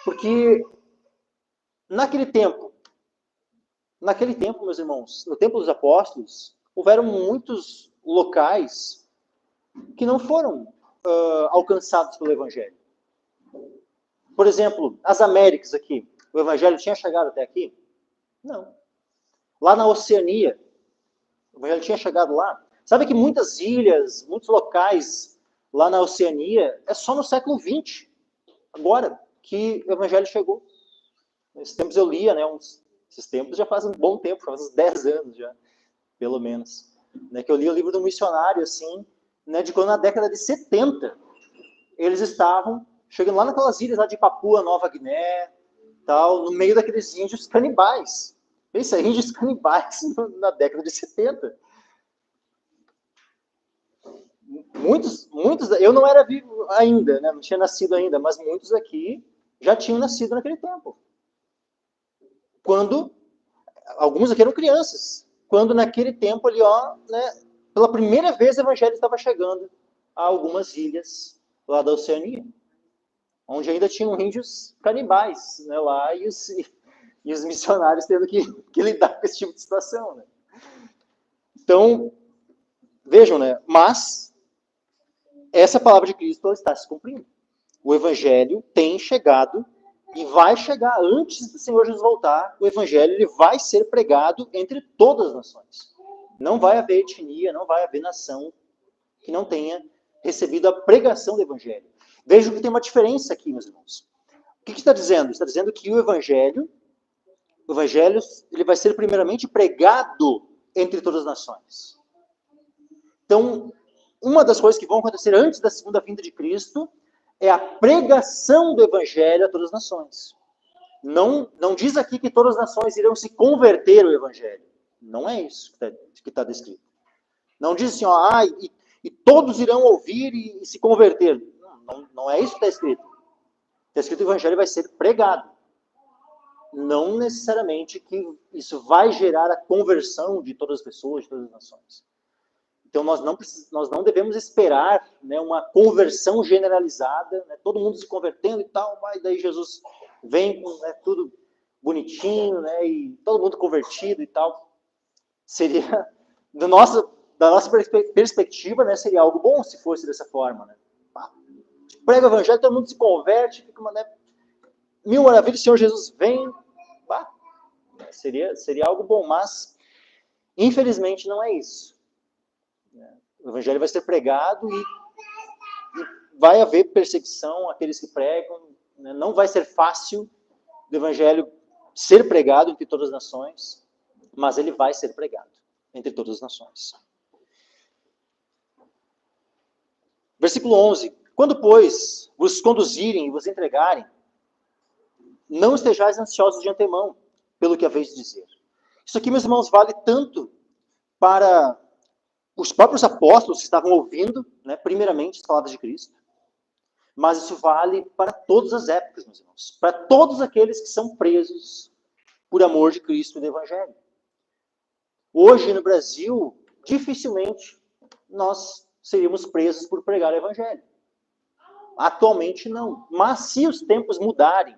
Speaker 1: Porque naquele tempo, meus irmãos, no tempo dos apóstolos, houveram muitos locais que não foram alcançados pelo evangelho. Por exemplo, as Américas aqui, o evangelho tinha chegado até aqui? Não. Lá na Oceania, o evangelho tinha chegado lá. Sabe que muitas ilhas, muitos locais lá na Oceania, é só no século XX, agora, que o evangelho chegou. Nesses tempos eu lia, né, esses tempos já faz um bom tempo, faz uns 10 anos já, pelo menos. Né, que eu li o livro de um missionário, assim, né, de quando na década de 70, eles estavam chegando lá naquelas ilhas lá de Papua Nova Guiné, tal, no meio daqueles índios canibais. Isso aí, índios canibais na década de 70. Muitos, eu não era vivo ainda, né, não tinha nascido ainda, mas muitos aqui já tinham nascido naquele tempo. Quando, alguns aqui eram crianças, quando naquele tempo ali, ó, né, pela primeira vez o evangelho estava chegando a algumas ilhas lá da Oceania, onde ainda tinham índios canibais, né, lá, e os missionários tendo que lidar com esse tipo de situação, né? Então, vejam, né, mas essa palavra de Cristo está se cumprindo. O evangelho tem chegado e vai chegar antes do Senhor Jesus voltar. O evangelho ele vai ser pregado entre todas as nações. Não vai haver etnia, não vai haver nação que não tenha recebido a pregação do evangelho. Vejam que tem uma diferença aqui, meus irmãos. O que está dizendo? Está dizendo que o evangelho ele vai ser primeiramente pregado entre todas as nações. Então, uma das coisas que vão acontecer antes da segunda vinda de Cristo é a pregação do evangelho a todas as nações. Não diz aqui que todas as nações irão se converter ao evangelho. Não é isso que está descrito. Não diz assim, ó, e todos irão ouvir e se converter. Não é isso que está escrito. Está escrito que o evangelho vai ser pregado. Não necessariamente que isso vai gerar a conversão de todas as pessoas, de todas as nações. Então, nós não devemos esperar, né, uma conversão generalizada, né, todo mundo se convertendo e tal, mas daí Jesus vem com, né, tudo bonitinho, né, e todo mundo convertido e tal. Seria, da nossa perspectiva, né, seria algo bom se fosse dessa forma. Né? Prega o evangelho, todo mundo se converte, fica uma, né, mil maravilhas, o Senhor Jesus vem. Bah, seria algo bom, mas infelizmente não é isso. O evangelho vai ser pregado e vai haver perseguição àqueles que pregam. Né? Não vai ser fácil do evangelho ser pregado entre todas as nações, mas ele vai ser pregado entre todas as nações. Versículo 11. Quando, pois, vos conduzirem e vos entregarem, não estejais ansiosos de antemão, pelo que haveis de dizer. Isso aqui, meus irmãos, vale tanto para os próprios apóstolos que estavam ouvindo, né, primeiramente, as palavras de Cristo, mas isso vale para todas as épocas, meus irmãos. Para todos aqueles que são presos por amor de Cristo e do Evangelho. Hoje, no Brasil, dificilmente nós seríamos presos por pregar o Evangelho. Atualmente, não. Mas se os tempos mudarem,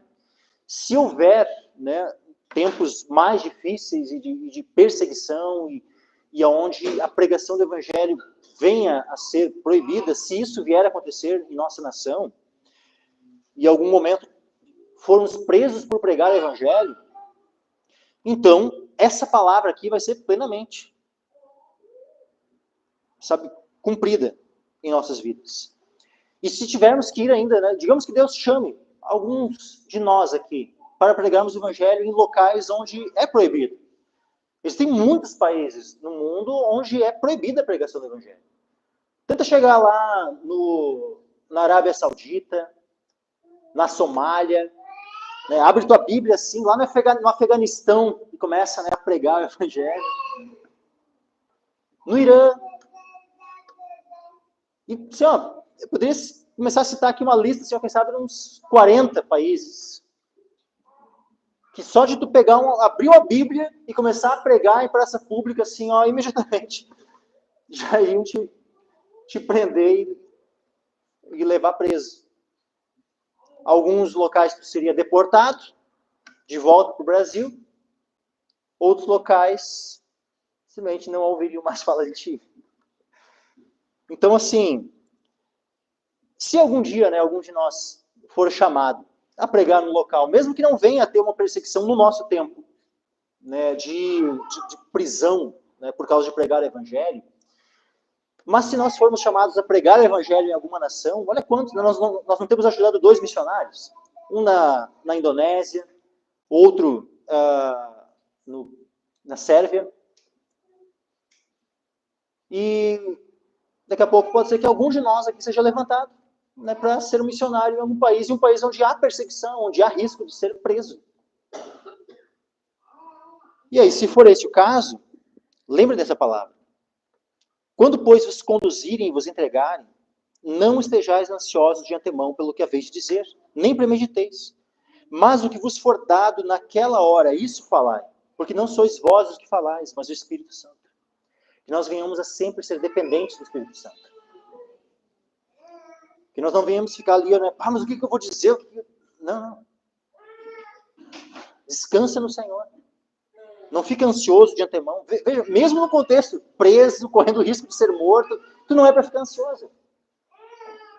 Speaker 1: se houver, né, tempos mais difíceis e de perseguição e onde a pregação do Evangelho venha a ser proibida, se isso vier a acontecer em nossa nação, e em algum momento formos presos por pregar o Evangelho, então essa palavra aqui vai ser plenamente, sabe, cumprida em nossas vidas. E se tivermos que ir ainda, né, digamos que Deus chame alguns de nós aqui para pregarmos o Evangelho em locais onde é proibido. Existem muitos países no mundo onde é proibida a pregação do Evangelho. Tenta chegar lá na Arábia Saudita, na Somália, né, abre tua Bíblia assim, lá no Afeganistão e começa, né, a pregar o Evangelho. No Irã. E, assim, ó, eu poderia começar a citar aqui uma lista, assim, quem sabe, de uns 40 países. Que só de tu pegar abrir a Bíblia e começar a pregar em praça pública, assim, ó, imediatamente já iam te prender e levar preso. Alguns locais tu seria deportado, de volta para o Brasil. Outros locais simplesmente não ouviriam mais falar de ti. Então, assim, se algum dia, né, algum de nós for chamado a pregar no local, mesmo que não venha a ter uma perseguição no nosso tempo, né, de prisão, né, por causa de pregar o Evangelho, mas se nós formos chamados a pregar o Evangelho em alguma nação, olha quantos, né, nós não temos ajudado 2 missionários, um na Indonésia, outro na Sérvia, e daqui a pouco pode ser que algum de nós aqui seja levantado, né, para ser um missionário em algum país, em um país onde há perseguição, onde há risco de ser preso. E aí, se for esse o caso, lembre dessa palavra. Quando, pois, vos conduzirem e vos entregarem, não estejais ansiosos de antemão pelo que haveis de dizer, nem premediteis. Mas o que vos for dado naquela hora, isso falai, porque não sois vós os que falais, mas o Espírito Santo. Que nós venhamos a sempre ser dependentes do Espírito Santo. Que nós não venhamos ficar ali, né? Mas o que eu vou dizer? Não. Descansa no Senhor. Não fica ansioso de antemão. Veja, mesmo no contexto preso, correndo o risco de ser morto, tu não é para ficar ansioso.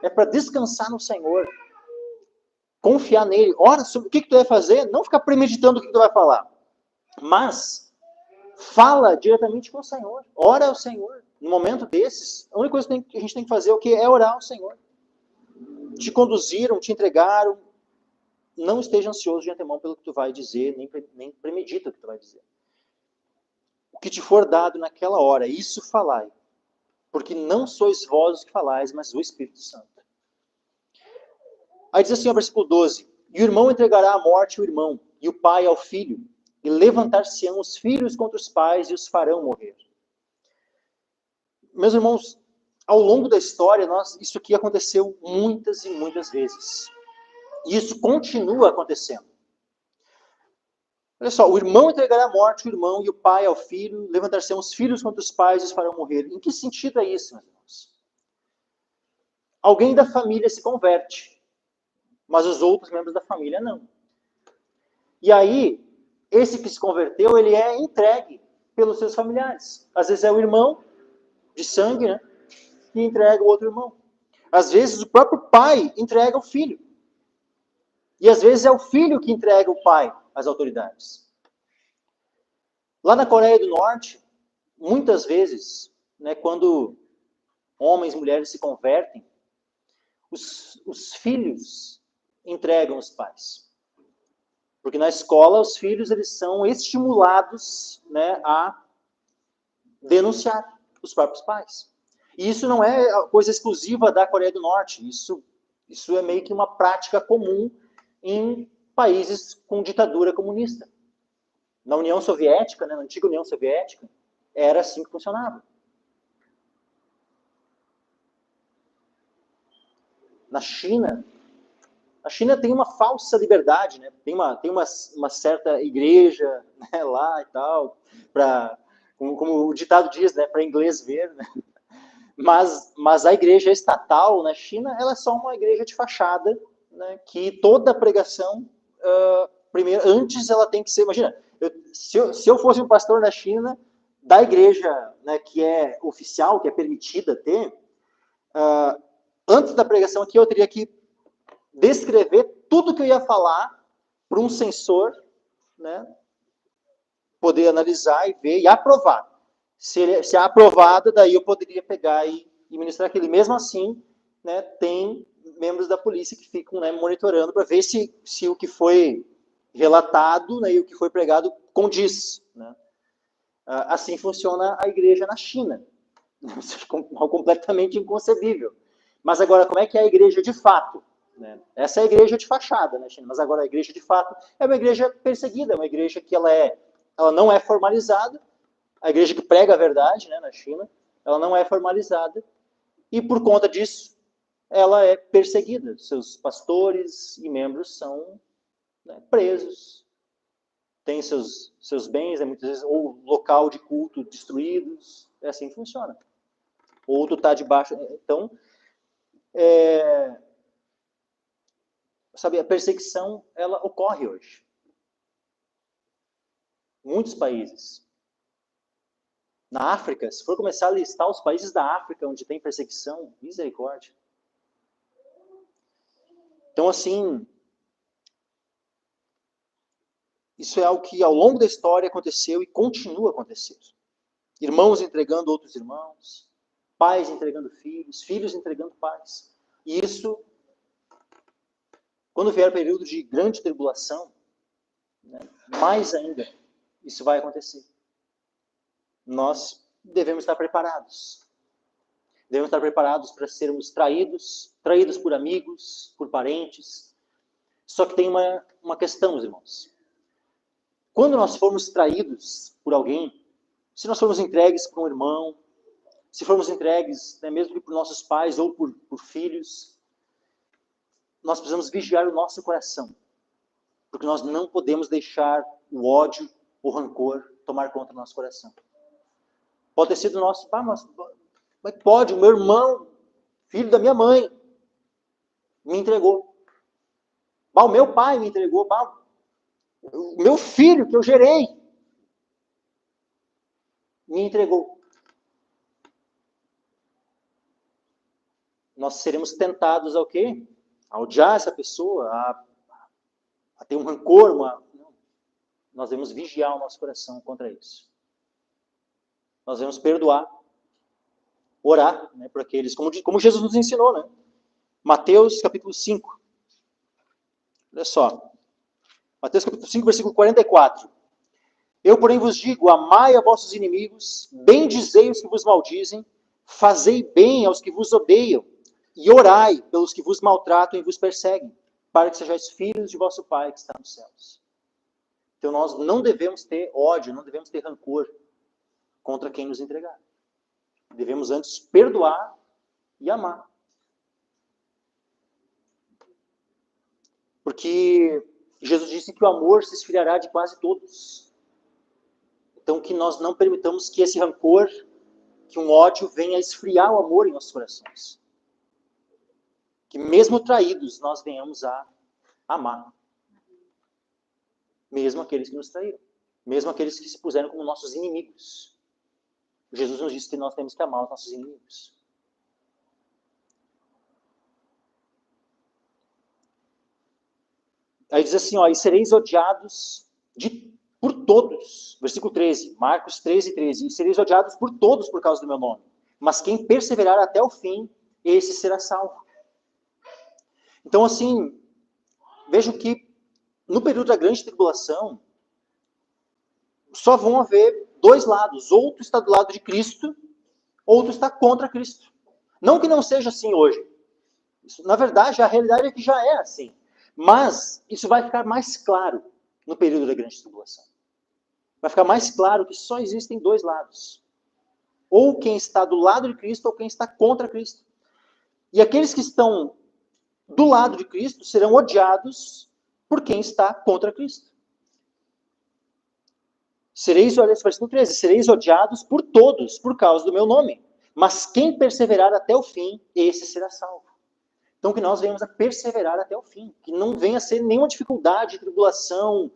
Speaker 1: É para descansar no Senhor. Confiar nele. Ora sobre o que tu vai fazer. Não ficar premeditando o que tu vai falar. Mas fala diretamente com o Senhor. Ora ao Senhor. No momento desses, a única coisa que a gente tem que fazer é orar ao Senhor. Te conduziram, te entregaram. Não esteja ansioso de antemão pelo que tu vai dizer, nem premedita o que tu vai dizer. O que te for dado naquela hora, isso falai. Porque não sois vós os que falais, mas o Espírito Santo. Aí diz assim, o versículo 12. E o irmão entregará à morte o irmão, e o pai ao filho. E levantar-se-ão os filhos contra os pais e os farão morrer. Meus irmãos, ao longo da história, isso aqui aconteceu muitas e muitas vezes. E isso continua acontecendo. Olha só, o irmão entregará à morte o irmão e o pai ao filho, levantar-se-ão os filhos contra os pais e os farão morrer. Em que sentido é isso, meus irmãos? Alguém da família se converte, mas os outros membros da família não. E aí, esse que se converteu, ele é entregue pelos seus familiares. Às vezes é o irmão de sangue, né, que entrega o outro irmão. Às vezes o próprio pai entrega o filho. E às vezes é o filho que entrega o pai às autoridades. Lá na Coreia do Norte, muitas vezes, né, quando homens e mulheres se convertem, os filhos entregam os pais. Porque na escola, os filhos eles são estimulados, né, a denunciar os próprios pais. E isso não é coisa exclusiva da Coreia do Norte. Isso é meio que uma prática comum em países com ditadura comunista. Na União Soviética, né, na antiga União Soviética, era assim que funcionava. Na China, a China tem uma falsa liberdade, né? Tem uma certa igreja, né, lá e tal, como o ditado diz, né, para inglês ver, né? Mas a igreja estatal na China, ela é só uma igreja de fachada, né, que toda pregação, primeiro, antes ela tem que ser, imagina, se eu fosse um pastor na China, da igreja, né, que é oficial, que é permitida ter, antes da pregação aqui eu teria que descrever tudo que eu ia falar para um censor, né, poder analisar e ver e aprovar. Se é aprovado, daí eu poderia pegar e ministrar aquilo. Mesmo assim, né, tem membros da polícia que ficam, né, monitorando para ver se o que foi relatado, né, e o que foi pregado condiz. Né. Assim funciona a igreja na China. Completamente inconcebível. Mas agora, como é que é a igreja de fato? Né? Essa é a igreja de fachada na China, mas agora a igreja de fato é uma igreja perseguida, é uma igreja que ela não é formalizada, a igreja que prega a verdade, né, na China, ela não é formalizada, e por conta disso, ela é perseguida. Seus pastores e membros são, né, presos, têm seus bens, né, muitas vezes, ou local de culto destruídos, é assim que funciona. Ou tu está debaixo. Então, sabe, a perseguição, ela ocorre hoje. Muitos países. Na África, se for começar a listar os países da África onde tem perseguição, misericórdia. Então, assim, isso é algo que ao longo da história aconteceu e continua a acontecer. Irmãos entregando outros irmãos, pais entregando filhos, filhos entregando pais. E isso, quando vier o período de grande tribulação, né, mais ainda, isso vai acontecer. Nós devemos estar preparados. Devemos estar preparados para sermos traídos por amigos, por parentes. Só que tem uma questão, meus irmãos. Quando nós formos traídos por alguém, se nós formos entregues por um irmão, se formos entregues, né, mesmo que por nossos pais ou por filhos, nós precisamos vigiar o nosso coração. Porque nós não podemos deixar o ódio, o rancor tomar conta do nosso coração. Pode ter sido nosso, mas pode, o meu irmão, filho da minha mãe, me entregou. O meu pai me entregou. O meu filho, que eu gerei, me entregou. Nós seremos tentados ao quê? A odiar essa pessoa, a ter um rancor. Nós devemos vigiar o nosso coração contra isso. Nós devemos perdoar, orar, né, por aqueles, como Jesus nos ensinou, né? Mateus capítulo 5. Olha só. Mateus capítulo 5, versículo 44. Eu, porém, vos digo, amai a vossos inimigos, bendizei os que vos maldizem, fazei bem aos que vos odeiam, e orai pelos que vos maltratam e vos perseguem, para que sejais filhos de vosso Pai que está nos céus. Então nós não devemos ter ódio, não devemos ter rancor contra quem nos entregar. Devemos antes perdoar e amar. Porque Jesus disse que o amor se esfriará de quase todos. Então que nós não permitamos que esse rancor, que um ódio venha a esfriar o amor em nossos corações. Que mesmo traídos, nós venhamos a amar. Mesmo aqueles que nos traíram. Mesmo aqueles que se puseram como nossos inimigos. Jesus nos disse que nós temos que amar os nossos inimigos. Aí diz assim, ó, e sereis odiados por todos. Versículo 13, Marcos 13, e sereis odiados por todos por causa do meu nome. Mas quem perseverar até o fim, esse será salvo. Então, assim, vejo que no período da grande tribulação, só vão haver dois lados. Ou tu está do lado de Cristo, ou tu está contra Cristo. Não que não seja assim hoje. Isso, na verdade, a realidade é que já é assim. Mas isso vai ficar mais claro no período da grande tribulação. Vai ficar mais claro que só existem dois lados. Ou quem está do lado de Cristo, ou quem está contra Cristo. E aqueles que estão do lado de Cristo serão odiados por quem está contra Cristo. Versículo 13, sereis odiados por todos por causa do meu nome. Mas quem perseverar até o fim, esse será salvo. Então que nós venhamos a perseverar até o fim. Que não venha a ser nenhuma dificuldade, tribulação,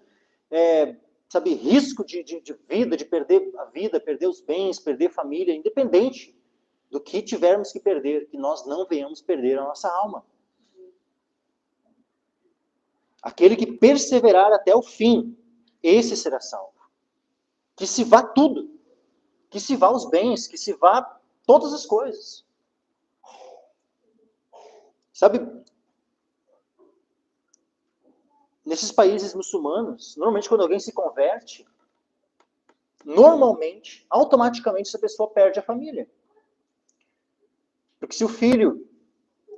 Speaker 1: risco de vida, de perder a vida, perder os bens, perder a família, independente do que tivermos que perder, que nós não venhamos perder a nossa alma. Aquele que perseverar até o fim, esse será salvo. Que se vá tudo. Que se vá os bens, que se vá todas as coisas. Sabe, nesses países muçulmanos, normalmente quando alguém se converte, automaticamente essa pessoa perde a família. Porque se o filho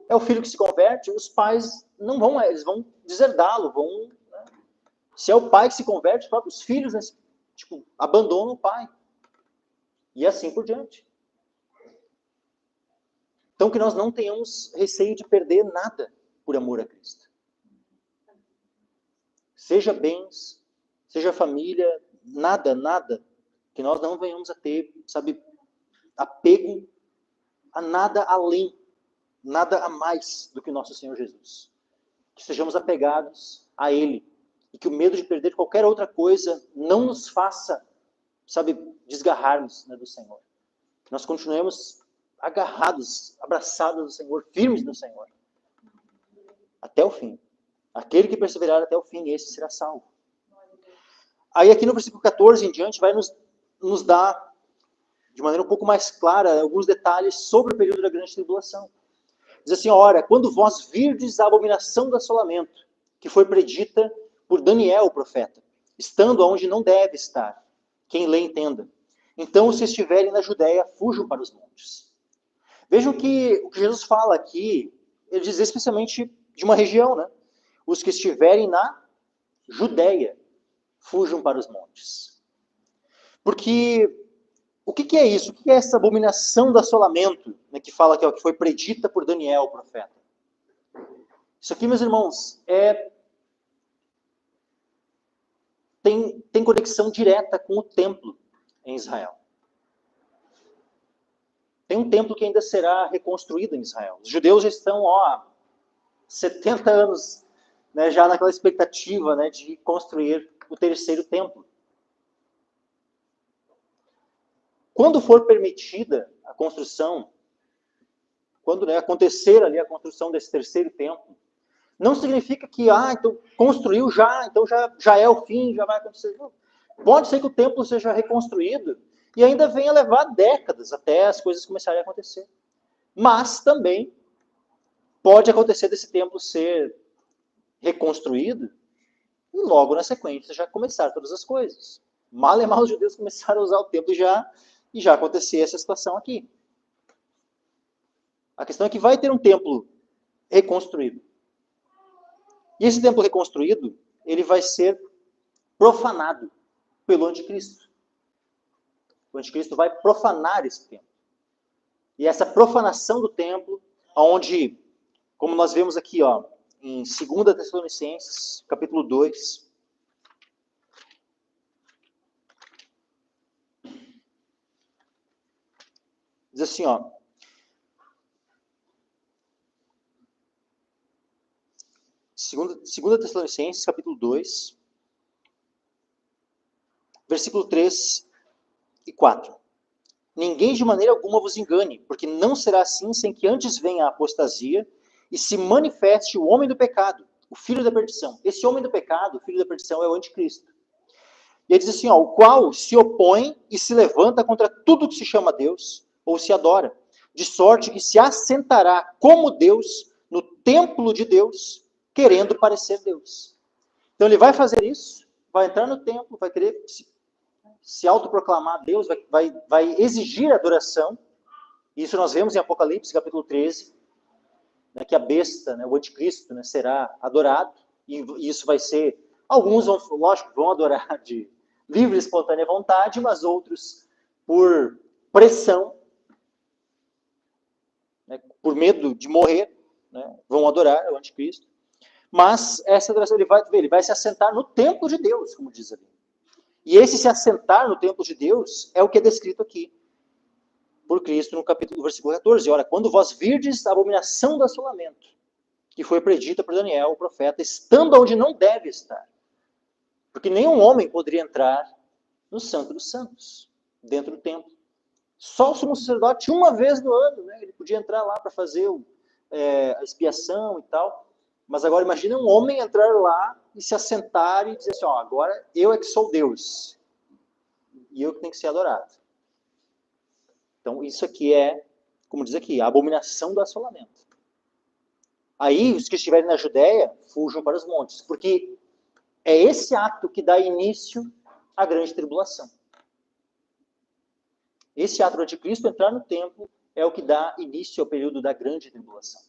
Speaker 1: é o filho que se converte, os pais não vão, eles vão deserdá-lo, né? Se é o pai que se converte, os próprios filhos, né, abandonam o pai. E assim por diante. Então que nós não tenhamos receio de perder nada por amor a Cristo. Seja bens, seja família, nada, que nós não venhamos a ter, apego a nada além, nada a mais do que o nosso Senhor Jesus. Que sejamos apegados a Ele. E que o medo de perder qualquer outra coisa não nos faça, desgarrar-nos, né, do Senhor. Que nós continuemos agarrados, abraçados do Senhor, firmes no Senhor. Até o fim. Aquele que perseverar até o fim, esse será salvo. Aí aqui no versículo 14 em diante vai nos dar, de maneira um pouco mais clara, alguns detalhes sobre o período da grande tribulação. Diz assim, ora, quando vós virdes a abominação do assolamento, que foi predita por Daniel, o profeta, estando onde não deve estar, quem lê entenda. Então, se estiverem na Judéia, fujam para os montes. Vejam que o que Jesus fala aqui, ele diz especialmente de uma região, né? Os que estiverem na Judéia, fujam para os montes. Porque o que é isso? O que é essa abominação do assolamento, né, que fala que foi predita por Daniel, o profeta? Isso aqui, meus irmãos, tem conexão direta com o templo em Israel. Tem um templo que ainda será reconstruído em Israel. Os judeus já estão 70 anos, né, já naquela expectativa, né, de construir o terceiro templo. Quando for permitida a construção, quando, né, acontecer ali a construção desse terceiro templo, não significa que, então construiu já, então já é o fim, já vai acontecer. Pode ser que o templo seja reconstruído e ainda venha levar décadas até as coisas começarem a acontecer. Mas também pode acontecer desse templo ser reconstruído e logo na sequência já começar todas as coisas. Mal e mal os judeus começaram a usar o templo e já acontecia essa situação aqui. A questão é que vai ter um templo reconstruído. E esse templo reconstruído, ele vai ser profanado pelo anticristo. O anticristo vai profanar esse templo. E essa profanação do templo, onde, como nós vemos aqui, em 2 Tessalonicenses, capítulo 2, diz assim, 2 Tessalonicenses, capítulo 2, versículo 3 e 4. Ninguém de maneira alguma vos engane, porque não será assim sem que antes venha a apostasia e se manifeste o homem do pecado, o filho da perdição. Esse homem do pecado, o filho da perdição, é o anticristo. E ele diz assim, ó, o qual se opõe e se levanta contra tudo que se chama Deus ou se adora, de sorte que se assentará como Deus no templo de Deus, querendo parecer Deus. Então ele vai fazer isso, vai entrar no templo, vai querer se autoproclamar Deus, vai exigir adoração. Isso nós vemos em Apocalipse, capítulo 13, né, que a besta, né, o anticristo, né, será adorado, e isso vai ser, alguns vão, lógico, vão adorar de livre e espontânea vontade, mas outros por pressão, né, por medo de morrer, né, vão adorar o anticristo. Mas essa adoração ele vai se assentar no templo de Deus, como diz ali. E esse se assentar no templo de Deus é o que é descrito aqui por Cristo no capítulo, versículo 14. Ora, quando vós virdes a abominação do assolamento, que foi predita por Daniel, o profeta, estando onde não deve estar. Porque nenhum homem poderia entrar no Santo dos Santos, dentro do templo. Só o sumo sacerdote, uma vez no ano, né, ele podia entrar lá para fazer a expiação e tal. Mas agora imagina um homem entrar lá e se assentar e dizer assim, ó, agora eu é que sou Deus. E eu que tenho que ser adorado. Então isso aqui é, como diz aqui, a abominação do assolamento. Aí os que estiverem na Judéia fujam para os montes, porque é esse ato que dá início à grande tribulação. Esse ato do anticristo, entrar no templo, é o que dá início ao período da grande tribulação.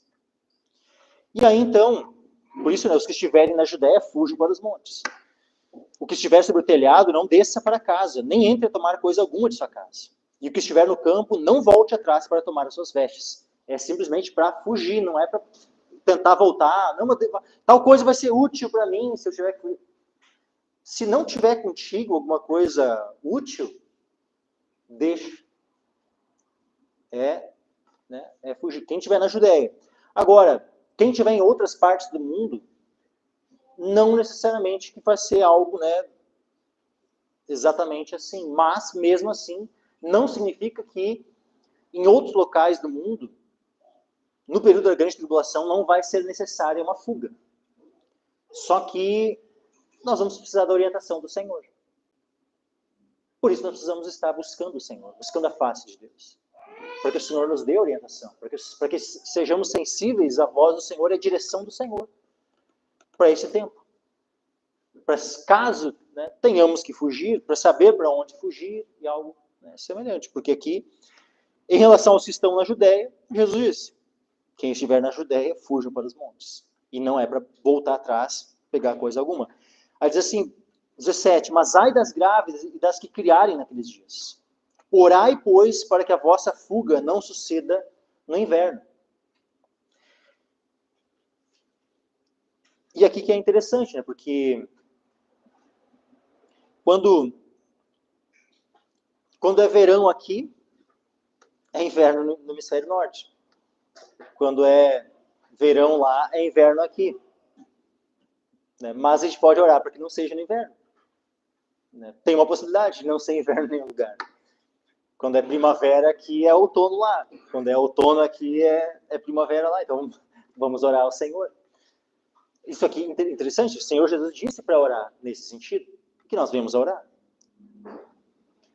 Speaker 1: E aí então, por isso, né, os que estiverem na Judéia fujam para os montes. O que estiver sobre o telhado não desça para casa, nem entre a tomar coisa alguma de sua casa. E o que estiver no campo não volte atrás para tomar as suas vestes. É simplesmente para fugir, não é para tentar voltar. Não, tal coisa vai ser útil para mim se eu tiver. Se não tiver contigo alguma coisa útil, deixa. É fugir. Quem estiver na Judéia. Agora, quem estiver em outras partes do mundo, não necessariamente que vai ser algo, né, exatamente assim. Mas, mesmo assim, não significa que em outros locais do mundo, no período da grande tribulação, não vai ser necessária uma fuga. Só que nós vamos precisar da orientação do Senhor. Por isso nós precisamos estar buscando o Senhor, buscando a face de Deus. Para que o Senhor nos dê orientação, para que sejamos sensíveis à voz do Senhor e à direção do Senhor para esse tempo. Para caso, né, tenhamos que fugir, para saber para onde fugir e algo, né, semelhante. Porque aqui, em relação aos que estão na Judéia, Jesus disse, quem estiver na Judéia, fujam para os montes. E não é para voltar atrás, pegar coisa alguma. Aí diz assim, 17, mas ai das grávidas e das que criarem naqueles dias. Orai, pois, para que a vossa fuga não suceda no inverno. E aqui que é interessante, né? Porque quando é verão aqui, é inverno no hemisfério norte. Quando é verão lá, é inverno aqui. Né? Mas a gente pode orar para que não seja no inverno. Né? Tem uma possibilidade de não ser inverno em nenhum lugar. Quando é primavera aqui, é outono lá. Quando é outono aqui, é primavera lá. Então, vamos orar ao Senhor. Isso aqui é interessante. O Senhor Jesus disse para orar nesse sentido. Que nós vemos a orar.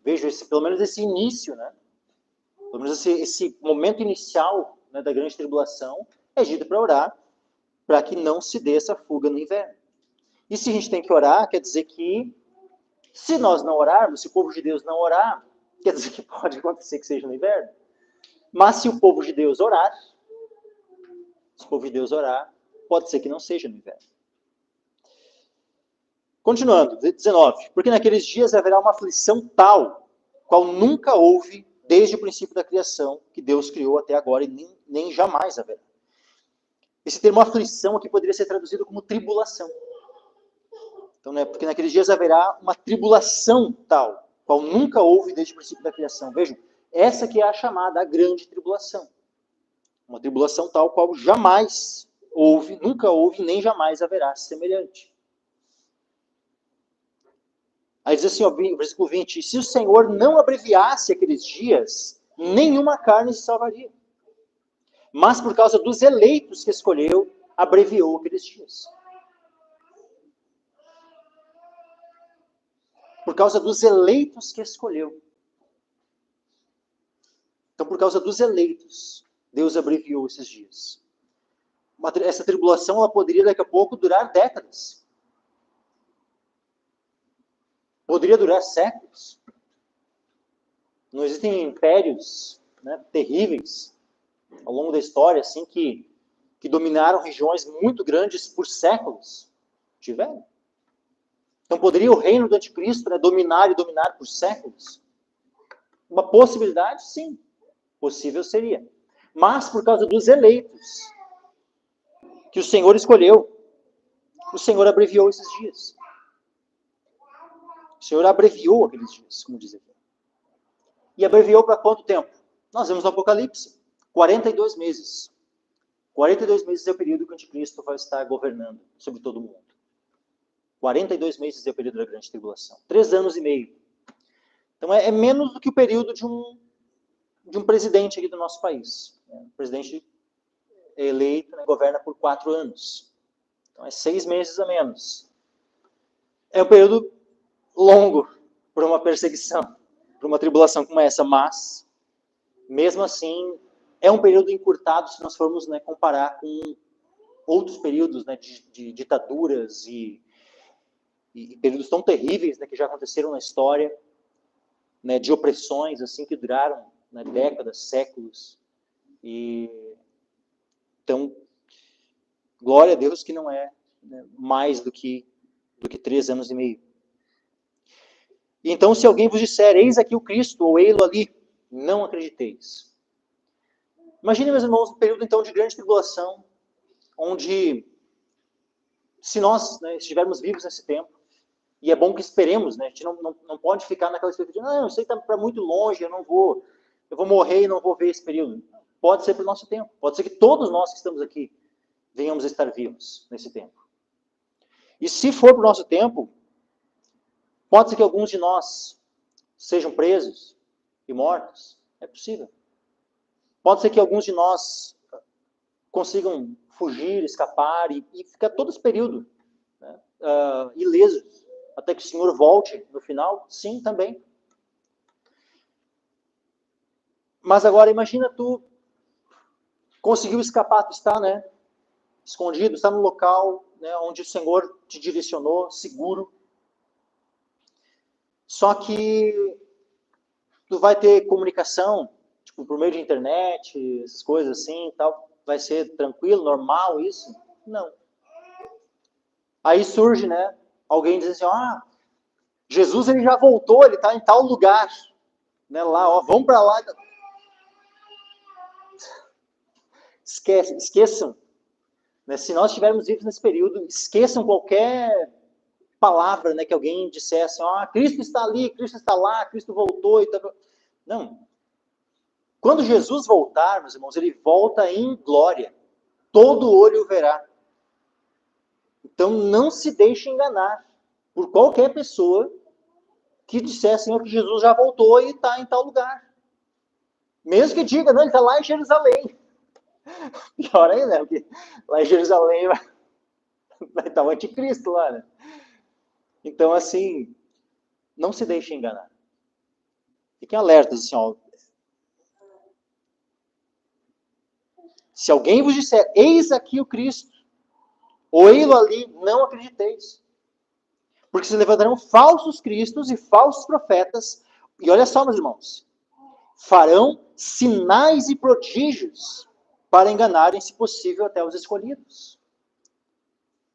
Speaker 1: Vejo pelo menos esse início, né? Pelo menos esse momento inicial, né, da grande tribulação, é dito para orar para que não se dê essa fuga no inverno. E se a gente tem que orar, quer dizer que se nós não orarmos, se o povo de Deus não orar, quer dizer que pode acontecer que seja no inverno. Mas se o povo de Deus orar, pode ser que não seja no inverno. Continuando, 19. Porque naqueles dias haverá uma aflição tal, qual nunca houve desde o princípio da criação, que Deus criou até agora e nem jamais haverá. Esse termo aflição aqui poderia ser traduzido como tribulação. Então, né, porque naqueles dias haverá uma tribulação tal, qual nunca houve desde o princípio da criação. Vejam, essa que é a chamada, a grande tribulação. Uma tribulação tal, qual jamais houve, nunca houve, nem jamais haverá semelhante. Aí diz assim, ó, versículo 20, se o Senhor não abreviasse aqueles dias, nenhuma carne se salvaria. Mas por causa dos eleitos que escolheu, abreviou aqueles dias. Por causa dos eleitos que escolheu. Então, por causa dos eleitos, Deus abreviou esses dias. Essa tribulação ela poderia daqui a pouco durar décadas. Poderia durar séculos. Não existem impérios, né, terríveis ao longo da história assim que dominaram regiões muito grandes por séculos. Tiveram. Então poderia o reino do anticristo, né, dominar e dominar por séculos? Uma possibilidade, sim. Possível seria. Mas por causa dos eleitos que o Senhor escolheu, o Senhor abreviou esses dias. O Senhor abreviou aqueles dias, como diz aqui. E abreviou para quanto tempo? Nós vemos no Apocalipse. 42 meses. 42 meses é o período que o anticristo vai estar governando sobre todo o mundo. 42 meses é o período da grande tribulação. 3 anos e meio. Então é menos do que o período de um presidente aqui do nosso país. O presidente é eleito, né, governa por 4 anos. Então é 6 meses a menos. É um período longo para uma perseguição, para uma tribulação como essa, mas, mesmo assim, é um período encurtado se nós formos, né, comparar com outros períodos, né, de ditaduras e períodos tão terríveis, né, que já aconteceram na história, né, de opressões assim que duraram, né, décadas, séculos. E então, glória a Deus que não é, né, mais do que 3 anos e meio. E então, se alguém vos disser, eis aqui o Cristo, ou ei-lo ali, não acrediteis. Imagine, meus irmãos, um período então de grande tribulação, onde, se nós, né, estivermos vivos nesse tempo, e é bom que esperemos, né, a gente não pode ficar naquela expectativa, não, isso aí está para muito longe, eu vou morrer e não vou ver esse período. Pode ser para o nosso tempo, pode ser que todos nós que estamos aqui venhamos a estar vivos nesse tempo. E se for para o nosso tempo, pode ser que alguns de nós sejam presos e mortos, é possível. Pode ser que alguns de nós consigam fugir, escapar e ficar todo esse período, né, ilesos, até que o Senhor volte no final, sim, também. Mas agora imagina tu conseguiu escapar, tu está, né, escondido, está no local, né, onde o Senhor te direcionou, seguro. Só que tu vai ter comunicação, tipo, por meio de internet, essas coisas assim, tal, vai ser tranquilo, normal isso? Não. Aí surge, né, alguém diz assim, Jesus ele já voltou, ele está em tal lugar, né, lá, ó, vamos para lá. Esqueçam, né, se nós estivermos vivos nesse período, esqueçam qualquer palavra, né, que alguém dissesse, Cristo está ali, Cristo está lá, Cristo voltou. Não. Quando Jesus voltar, meus irmãos, ele volta em glória. Todo olho o verá. Então não se deixe enganar por qualquer pessoa que dissesse, Senhor, que Jesus já voltou e está em tal lugar. Mesmo que diga, não, ele está lá em Jerusalém. Pior ainda, né? Porque lá em Jerusalém vai estar o anticristo lá, né? Então, assim, não se deixe enganar. Fiquem alertas, assim, ó. Se alguém vos disser, eis aqui o Cristo, ou ei-lo ali, não acrediteis. Porque se levantarão falsos cristos e falsos profetas, e olha só, meus irmãos, farão sinais e prodígios para enganarem, se possível, até os escolhidos.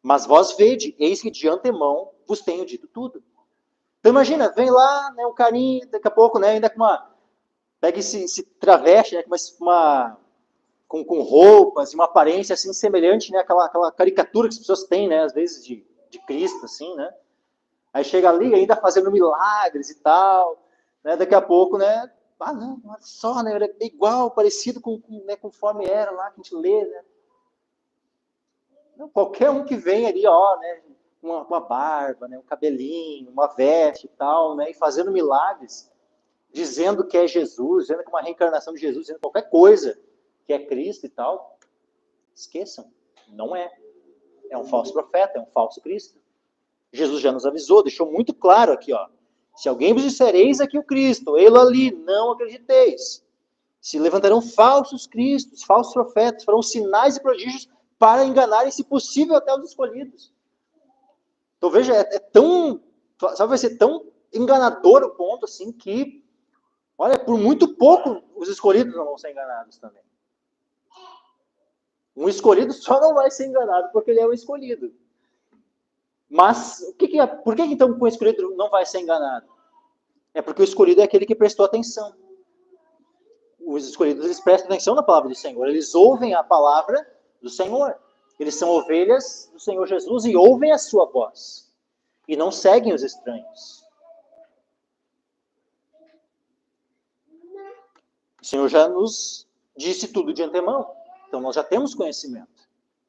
Speaker 1: Mas vós vede, eis que de antemão vos tenho dito tudo. Então imagina, vem lá, né, um carinha, daqui a pouco, né, ainda com pega e se traveste, né, com roupas e uma aparência assim semelhante, né, aquela caricatura que as pessoas têm, né, às vezes de Cristo, assim, né. Aí chega ali ainda fazendo milagres e tal, né, daqui a pouco, né, não, olha só, né, era igual, parecido né, conforme era lá que a gente lê, né. Não, qualquer um que vem ali, ó, né, uma barba, né, um cabelinho, uma veste e tal, né, e fazendo milagres, dizendo que é Jesus, dizendo que é uma reencarnação de Jesus, dizendo qualquer coisa que é Cristo e tal, esqueçam, não é. É um falso profeta, é um falso Cristo. Jesus já nos avisou, deixou muito claro aqui, ó. Se alguém vos disser, eis aqui o Cristo, ele ali, não acrediteis. Se levantarão falsos cristos, falsos profetas, farão sinais e prodígios para enganarem, se possível, até os escolhidos. Então veja, é tão, sabe, vai ser tão enganador o ponto assim que, olha, por muito pouco os escolhidos não vão ser enganados também. Um escolhido só não vai ser enganado porque ele é o escolhido. Mas por que então o escolhido não vai ser enganado? É porque o escolhido é aquele que prestou atenção. Os escolhidos, eles prestam atenção na palavra do Senhor. Eles ouvem a palavra do Senhor. Eles são ovelhas do Senhor Jesus e ouvem a sua voz. E não seguem os estranhos. O Senhor já nos disse tudo de antemão. Então nós já temos conhecimento.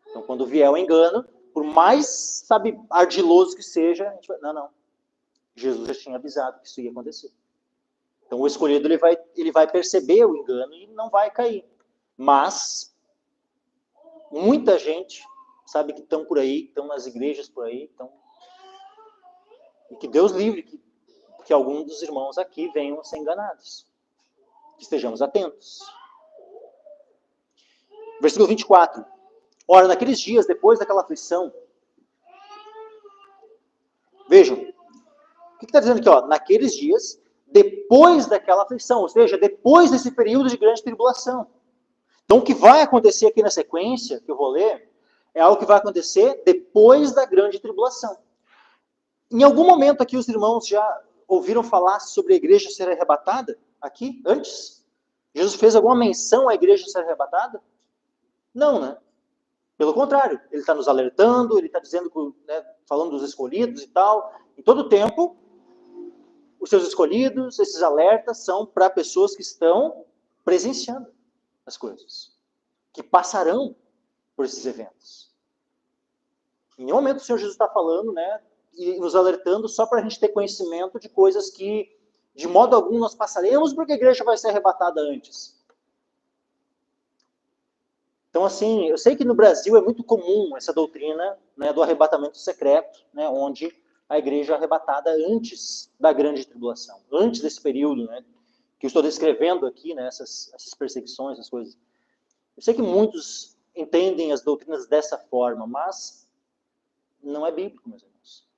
Speaker 1: Então quando vier o engano, por mais, sabe, ardiloso que seja, a gente vai, não. Jesus já tinha avisado que isso ia acontecer. Então o escolhido ele vai perceber o engano e não vai cair. Mas muita gente, sabe, que estão por aí, estão nas igrejas por aí, e que Deus livre que alguns dos irmãos aqui venham a ser enganados. Que estejamos atentos. Versículo 24. Ora, naqueles dias, depois daquela aflição, vejam, o que está dizendo aqui? Ó? Naqueles dias, depois daquela aflição, ou seja, depois desse período de grande tribulação. Então, o que vai acontecer aqui na sequência, que eu vou ler, é algo que vai acontecer depois da grande tribulação. Em algum momento aqui os irmãos já ouviram falar sobre a igreja ser arrebatada? Aqui, antes? Jesus fez alguma menção à igreja ser arrebatada? Não, né? Pelo contrário, ele está nos alertando, ele está dizendo, né, falando dos escolhidos e tal. Em todo tempo, os seus escolhidos, esses alertas são para pessoas que estão presenciando as coisas, que passarão por esses eventos. Em nenhum momento o Senhor Jesus está falando, né, e nos alertando só para a gente ter conhecimento de coisas que, de modo algum, nós passaremos porque a igreja vai ser arrebatada antes. Então, assim, eu sei que no Brasil é muito comum essa doutrina, né, do arrebatamento secreto, né, onde a igreja é arrebatada antes da grande tribulação, antes desse período, né, que eu estou descrevendo aqui, né, essas perseguições, essas coisas. Eu sei que muitos entendem as doutrinas dessa forma, mas não é bíblico, meus irmãos.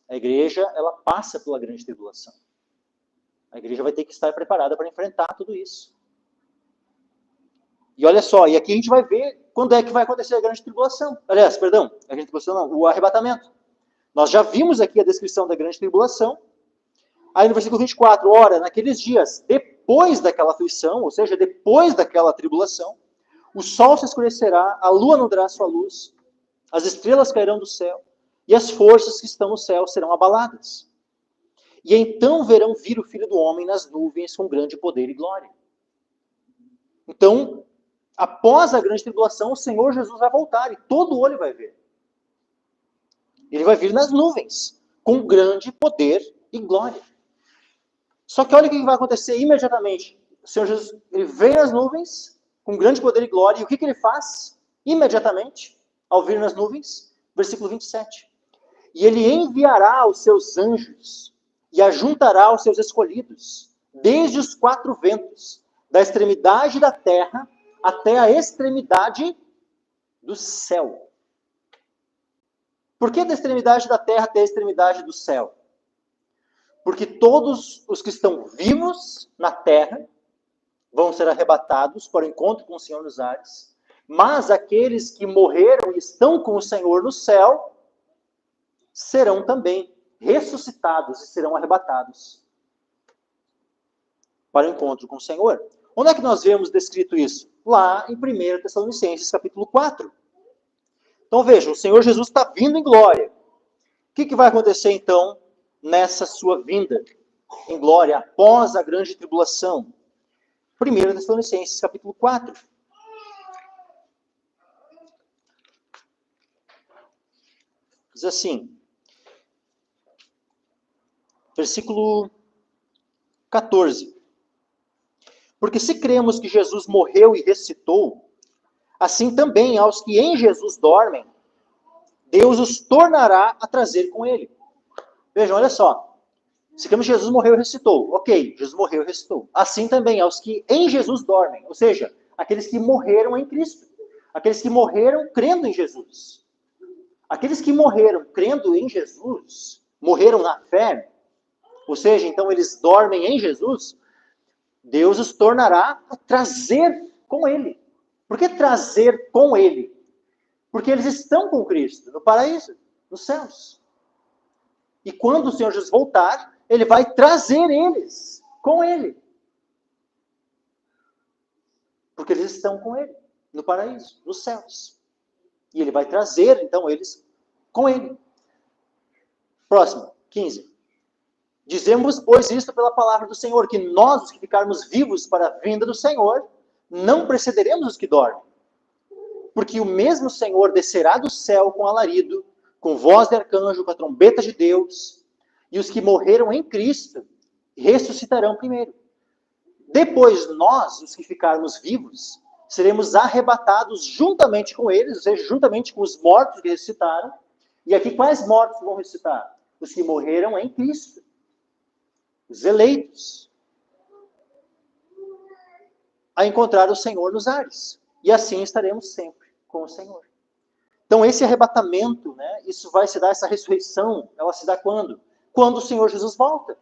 Speaker 1: A igreja, ela passa pela grande tribulação. A igreja vai ter que estar preparada para enfrentar tudo isso. E olha só, e aqui a gente vai ver quando é que vai acontecer a grande tribulação. Aliás, perdão, a grande tribulação não, o arrebatamento. Nós já vimos aqui a descrição da grande tribulação. Aí no versículo 24, ora, naqueles dias, depois daquela aflição, ou seja, depois daquela tribulação, o sol se escurecerá, a lua não dará sua luz, as estrelas cairão do céu, e as forças que estão no céu serão abaladas. E então verão vir o Filho do Homem nas nuvens com grande poder e glória. Então, após a grande tribulação, o Senhor Jesus vai voltar e todo olho vai ver. Ele vai vir nas nuvens, com grande poder e glória. Só que olha o que vai acontecer imediatamente. O Senhor Jesus, ele vem nas nuvens, com grande poder e glória, e o que ele faz? Imediatamente, ao vir nas nuvens, versículo 27. E ele enviará os seus anjos, e ajuntará os seus escolhidos, desde os quatro ventos, da extremidade da terra até a extremidade do céu. Por que da extremidade da terra até a extremidade do céu? Porque todos os que estão vivos na terra vão ser arrebatados para o encontro com o Senhor nos ares, mas aqueles que morreram e estão com o Senhor no céu serão também ressuscitados e serão arrebatados para o encontro com o Senhor. Onde é que nós vemos descrito isso? Lá em 1 Tessalonicenses, capítulo 4. Então vejam, o Senhor Jesus está vindo em glória. O que vai acontecer então nessa sua vinda em glória após a grande tribulação? 1 Tessalonicenses, capítulo 4. Diz assim, versículo 14. Porque se cremos que Jesus morreu e ressuscitou, assim também aos que em Jesus dormem, Deus os tornará a trazer com ele. Vejam, olha só. Se cremos que Jesus morreu e ressuscitou. Ok, Jesus morreu e ressuscitou. Assim também aos que em Jesus dormem. Ou seja, aqueles que morreram em Cristo. Aqueles que morreram crendo em Jesus. Aqueles que morreram crendo em Jesus, morreram na fé, ou seja, então eles dormem em Jesus, Deus os tornará a trazer com Ele. Por que trazer com Ele? Porque eles estão com Cristo, no paraíso, nos céus. E quando o Senhor Jesus voltar, Ele vai trazer eles com Ele. Porque eles estão com Ele, no paraíso, nos céus. E Ele vai trazer, então, eles com Ele. Próximo, 15. Dizemos, pois, isto pela palavra do Senhor, que nós, os que ficarmos vivos para a vinda do Senhor, não precederemos os que dormem. Porque o mesmo Senhor descerá do céu com alarido, com voz de arcanjo, com a trombeta de Deus, e os que morreram em Cristo ressuscitarão primeiro. Depois nós, os que ficarmos vivos, seremos arrebatados juntamente com eles, ou seja, juntamente com os mortos que ressuscitaram. E aqui quais mortos vão ressuscitar? Os que morreram em Cristo. Os eleitos, a encontrar o Senhor nos ares. E assim estaremos sempre com o Senhor. Então esse arrebatamento, né, isso vai se dar, essa ressurreição, ela se dá quando? Quando o Senhor Jesus volta.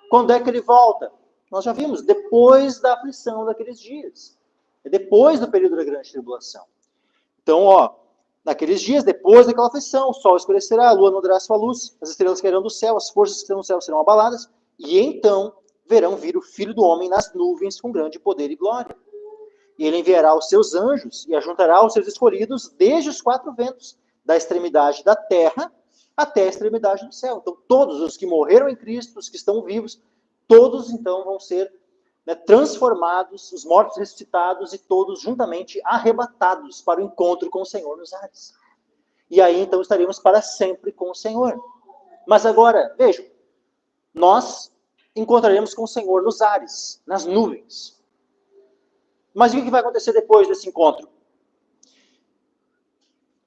Speaker 1: Quando é que Ele volta? Nós já vimos, depois da aflição daqueles dias. É depois do período da grande tribulação. Então, naqueles dias, depois daquela aflição, o sol escurecerá, a lua não dará sua luz, as estrelas cairão do céu, as forças que estão no céu serão abaladas, e então verão vir o Filho do Homem nas nuvens com grande poder e glória. E Ele enviará os seus anjos e ajuntará os seus escolhidos desde os quatro ventos, da extremidade da terra até a extremidade do céu. Então, todos os que morreram em Cristo, os que estão vivos, todos então vão ser, né, transformados, os mortos ressuscitados e todos juntamente arrebatados para o encontro com o Senhor nos ares. E aí então estaremos para sempre com o Senhor. Mas agora, vejam, nós encontraremos com o Senhor nos ares, nas nuvens. Mas o que vai acontecer depois desse encontro?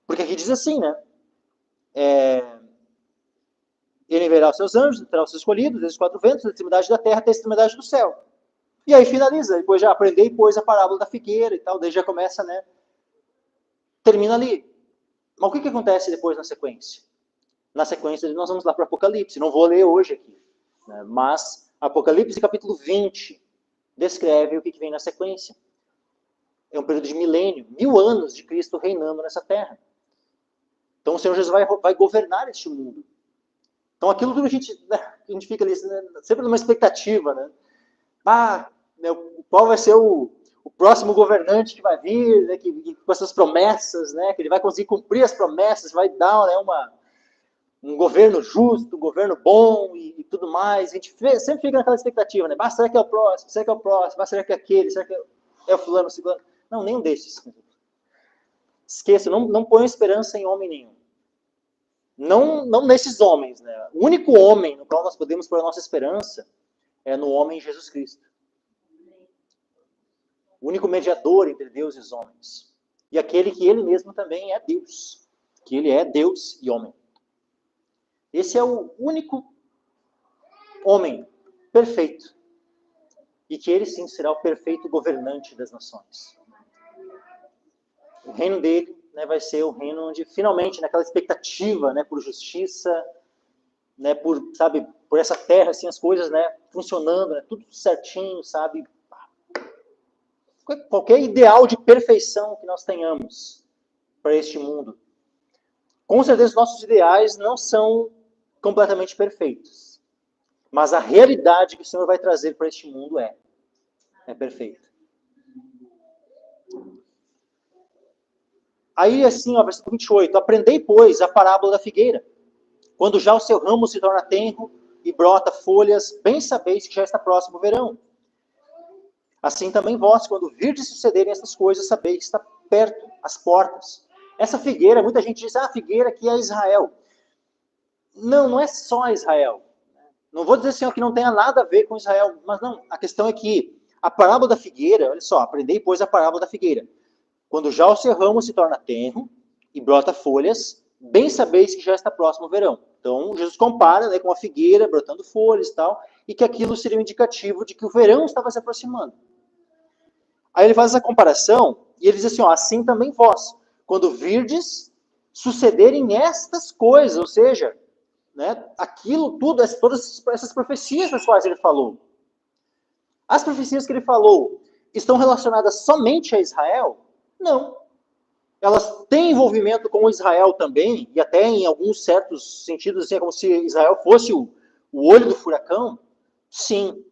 Speaker 1: Porque aqui diz assim, né? Ele enviará os seus anjos, terá os seus escolhidos, desde os quatro ventos, da extremidade da terra até a extremidade do céu. E aí finaliza, depois já aprendei, pois a parábola da figueira e tal, daí já começa, né? Termina ali. Mas o que acontece depois na sequência? Na sequência, nós vamos lá para Apocalipse, não vou ler hoje aqui, né? Mas Apocalipse capítulo 20 descreve o que vem na sequência. É um período de milênio, 1000 anos de Cristo reinando nessa terra. Então o Senhor Jesus vai governar este mundo. Então aquilo que a gente fica ali, né, sempre numa expectativa, né? Né, qual vai ser o próximo governante que vai vir, né, com essas promessas, né, que ele vai conseguir cumprir as promessas, vai dar, né, um governo justo, um governo bom e tudo mais. A gente sempre fica naquela expectativa, né? Será que é o próximo? Será que é o próximo? Será que é aquele? Será que é o fulano, o ciclano? Não, nenhum desses. Esqueça, não ponham esperança em homem nenhum. Não nesses homens, né? O único homem no qual nós podemos pôr a nossa esperança é no homem Jesus Cristo. O único mediador entre Deus e os homens. E aquele que Ele mesmo também é Deus. Que Ele é Deus e homem. Esse é o único homem perfeito. E que Ele sim será o perfeito governante das nações. O reino dele, né, vai ser o reino onde finalmente, naquela expectativa, né, por justiça, né, por essa terra, assim, as coisas, né, funcionando, né, tudo certinho, sabe? Qualquer ideal de perfeição que nós tenhamos para este mundo. Com certeza, os nossos ideais não são completamente perfeitos. Mas a realidade que o Senhor vai trazer para este mundo é perfeita. Aí, assim, versículo 28. Aprendei, pois, a parábola da figueira. Quando já o seu ramo se torna tenro e brota folhas, bem sabeis que já está próximo o verão. Assim também vós, quando virdes sucederem essas coisas, sabeis que está perto, as portas. Essa figueira, muita gente diz, a figueira aqui é Israel. Não é só Israel. Não vou dizer assim, que não tenha nada a ver com Israel, mas não, a questão é que a parábola da figueira, olha só, aprendei, pois, a parábola da figueira. Quando já o seu ramo se torna tenro e brota folhas, bem sabeis que já está próximo o verão. Então, Jesus compara, né, com a figueira brotando folhas e tal, e que aquilo seria um indicativo de que o verão estava se aproximando. Aí ele faz essa comparação, e ele diz assim, ó, assim também vós, quando virdes sucederem estas coisas, ou seja, né, aquilo tudo, todas essas profecias das quais ele falou. As profecias que ele falou estão relacionadas somente a Israel? Não. Elas têm envolvimento com Israel também, e até em alguns certos sentidos, assim, é como se Israel fosse o olho do furacão? Sim.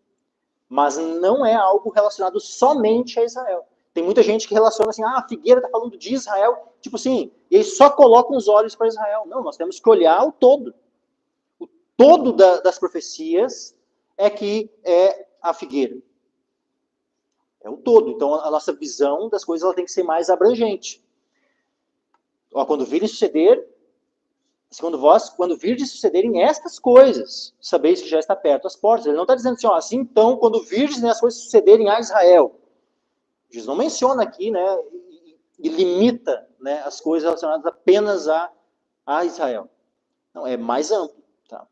Speaker 1: Mas não é algo relacionado somente a Israel. Tem muita gente que relaciona assim, a figueira está falando de Israel, tipo assim, e eles só colocam os olhos para Israel. Não, nós temos que olhar o todo. O todo das profecias é que é a figueira. É o todo. Então a nossa visão das coisas ela tem que ser mais abrangente. Ó, quando virem suceder, segundo vós, quando virdes sucederem estas coisas, sabeis que já está perto as portas. Ele não está dizendo assim, ó, assim então, quando virdes né, as coisas sucederem a Israel. Jesus não menciona aqui, né, e limita, né, as coisas relacionadas apenas a Israel. Não, é mais amplo. Tá?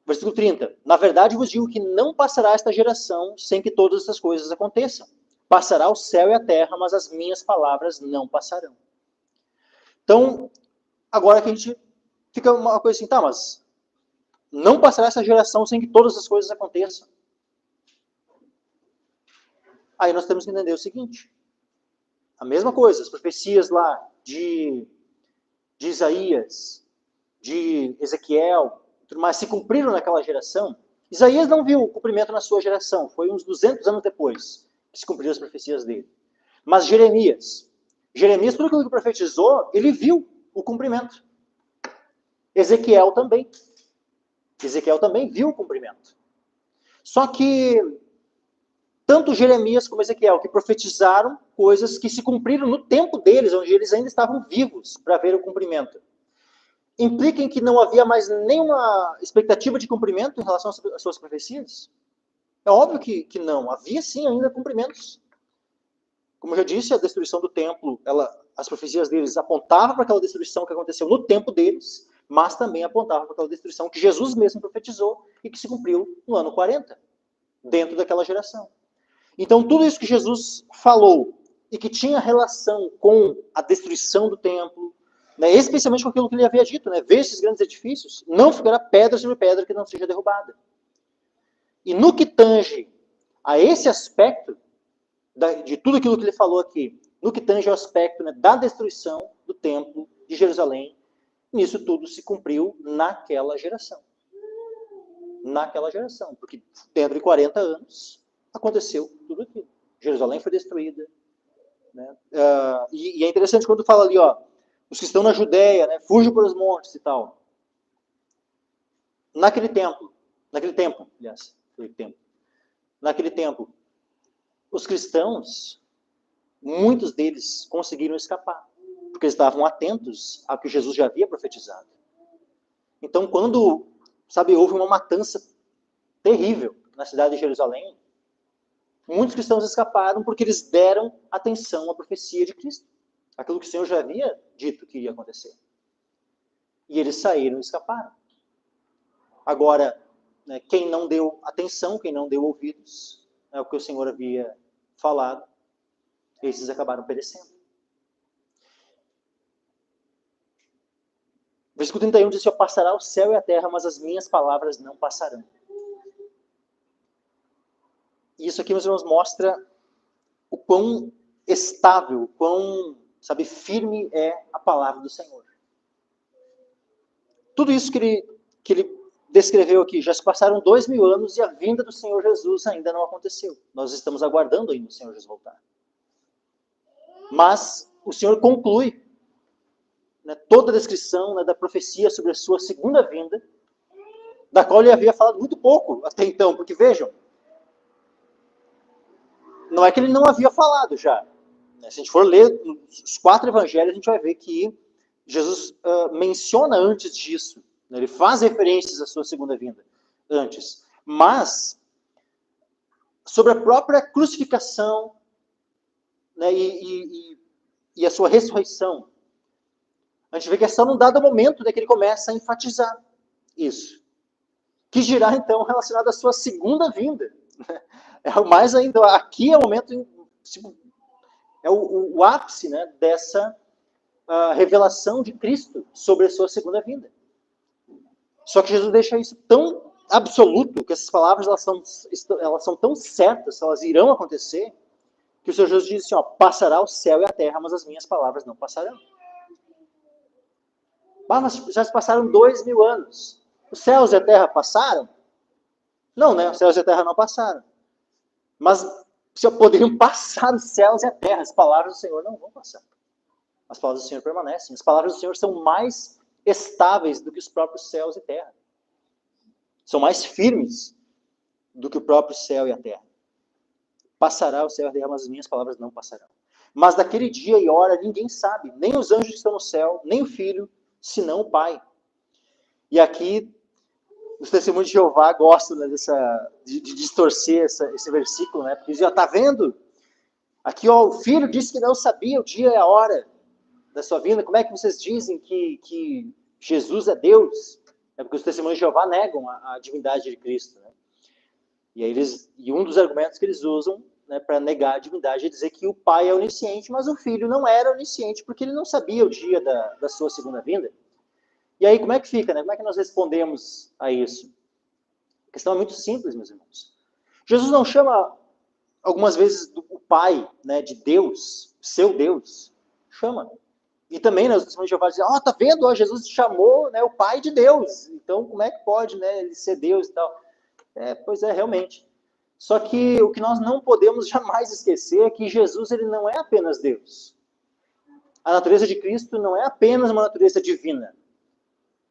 Speaker 1: Versículo 30. Na verdade vos digo que não passará esta geração sem que todas essas coisas aconteçam. Passará o céu e a terra, mas as minhas palavras não passarão. Então, agora que a gente fica uma coisa assim, tá, mas não passará essa geração sem que todas as coisas aconteçam. Aí nós temos que entender o seguinte. A mesma coisa, as profecias lá de Isaías, de Ezequiel, tudo mais, se cumpriram naquela geração. Isaías não viu o cumprimento na sua geração, foi uns 200 anos depois que se cumpriram as profecias dele. Mas Jeremias, tudo aquilo que profetizou, ele viu o cumprimento. Ezequiel também viu o cumprimento. Só que tanto Jeremias como Ezequiel, que profetizaram coisas que se cumpriram no tempo deles, onde eles ainda estavam vivos para ver o cumprimento. Implica em que não havia mais nenhuma expectativa de cumprimento em relação às suas profecias? É óbvio que não. Havia sim ainda cumprimentos. Como eu já disse, a destruição do templo, as profecias deles apontavam para aquela destruição que aconteceu no tempo deles, mas também apontavam para aquela destruição que Jesus mesmo profetizou e que se cumpriu no ano 40, dentro daquela geração. Então, tudo isso que Jesus falou e que tinha relação com a destruição do templo, né, especialmente com aquilo que ele havia dito, né, ver esses grandes edifícios, não ficará pedra sobre pedra que não seja derrubada. E no que tange a esse aspecto, de tudo aquilo que ele falou aqui, no que tange ao aspecto, né, da destruição do templo de Jerusalém, nisso tudo se cumpriu naquela geração. Naquela geração, porque dentro de 40 anos aconteceu tudo aquilo. Jerusalém foi destruída. Né? E é interessante quando fala ali, ó, os que estão na Judéia, né, fujam para os montes e tal. Naquele tempo, os cristãos, muitos deles conseguiram escapar, porque eles estavam atentos ao que Jesus já havia profetizado. Então, quando, houve uma matança terrível na cidade de Jerusalém, muitos cristãos escaparam porque eles deram atenção à profecia de Cristo. Aquilo que o Senhor já havia dito que iria acontecer. E eles saíram e escaparam. Agora, né, quem não deu atenção, quem não deu ouvidos, o que o Senhor havia falado, esses acabaram perecendo. Versículo 31 diz assim, passará o céu e a terra, mas as minhas palavras não passarão. E isso aqui, meus irmãos, mostra o quão estável, o quão, firme é a palavra do Senhor. Tudo isso que ele descreveu aqui, já se passaram 2000 anos e a vinda do Senhor Jesus ainda não aconteceu. Nós estamos aguardando ainda o Senhor Jesus voltar. Mas o Senhor conclui, né, toda a descrição, né, da profecia sobre a sua segunda vinda, da qual ele havia falado muito pouco até então, porque vejam, não é que ele não havia falado já. Se a gente for ler os 4 evangelhos, a gente vai ver que Jesus menciona antes disso. Né, ele faz referências à sua segunda vinda antes. Mas, sobre a própria crucificação, né, e e a sua ressurreição, a gente vê que é só num dado momento que ele começa a enfatizar isso. Que dirá, então, relacionado à sua segunda vinda. É o mais ainda, aqui é o momento, é o ápice, né, dessa revelação de Cristo sobre a sua segunda vinda. Só que Jesus deixa isso tão absoluto, que essas palavras elas são tão certas, elas irão acontecer, que o Senhor Jesus diz assim, ó, passará o céu e a terra, mas as minhas palavras não passarão. Mas já se passaram 2000 anos. Os céus e a terra passaram? Não, né? Os céus e a terra não passaram. Mas se poderiam passar os céus e a terra, as palavras do Senhor não vão passar. As palavras do Senhor permanecem. As palavras do Senhor são mais estáveis do que os próprios céus e terra. São mais firmes do que o próprio céu e a terra. Passará o céu e a terra, mas as minhas palavras não passarão. Mas daquele dia e hora ninguém sabe, nem os anjos que estão no céu, nem o Filho, senão o Pai. E aqui, os testemunhos de Jeová gostam, né, de distorcer esse versículo, né? Porque já está vendo? Aqui, ó, o Filho disse que não sabia o dia e a hora da sua vinda. Como é que vocês dizem que Jesus é Deus? É porque os testemunhos de Jeová negam a divindade de Cristo, né? E um dos argumentos que eles usam, né, para negar a divindade é dizer que o Pai é onisciente, mas o Filho não era onisciente porque ele não sabia o dia da sua segunda vinda. E aí, como é que fica, né? Como é que nós respondemos a isso? A questão é muito simples, meus irmãos. Jesus não chama, algumas vezes, o Pai, né, de Deus, seu Deus. Chama. E também, né, os testemunhos de Jeová dizem, ó, tá vendo? Ó, Jesus chamou, né, o Pai de Deus. Então, como é que pode, né, ele ser Deus e tal? Pois é, realmente. Só que o que nós não podemos jamais esquecer é que Jesus, ele não é apenas Deus. A natureza de Cristo não é apenas uma natureza divina.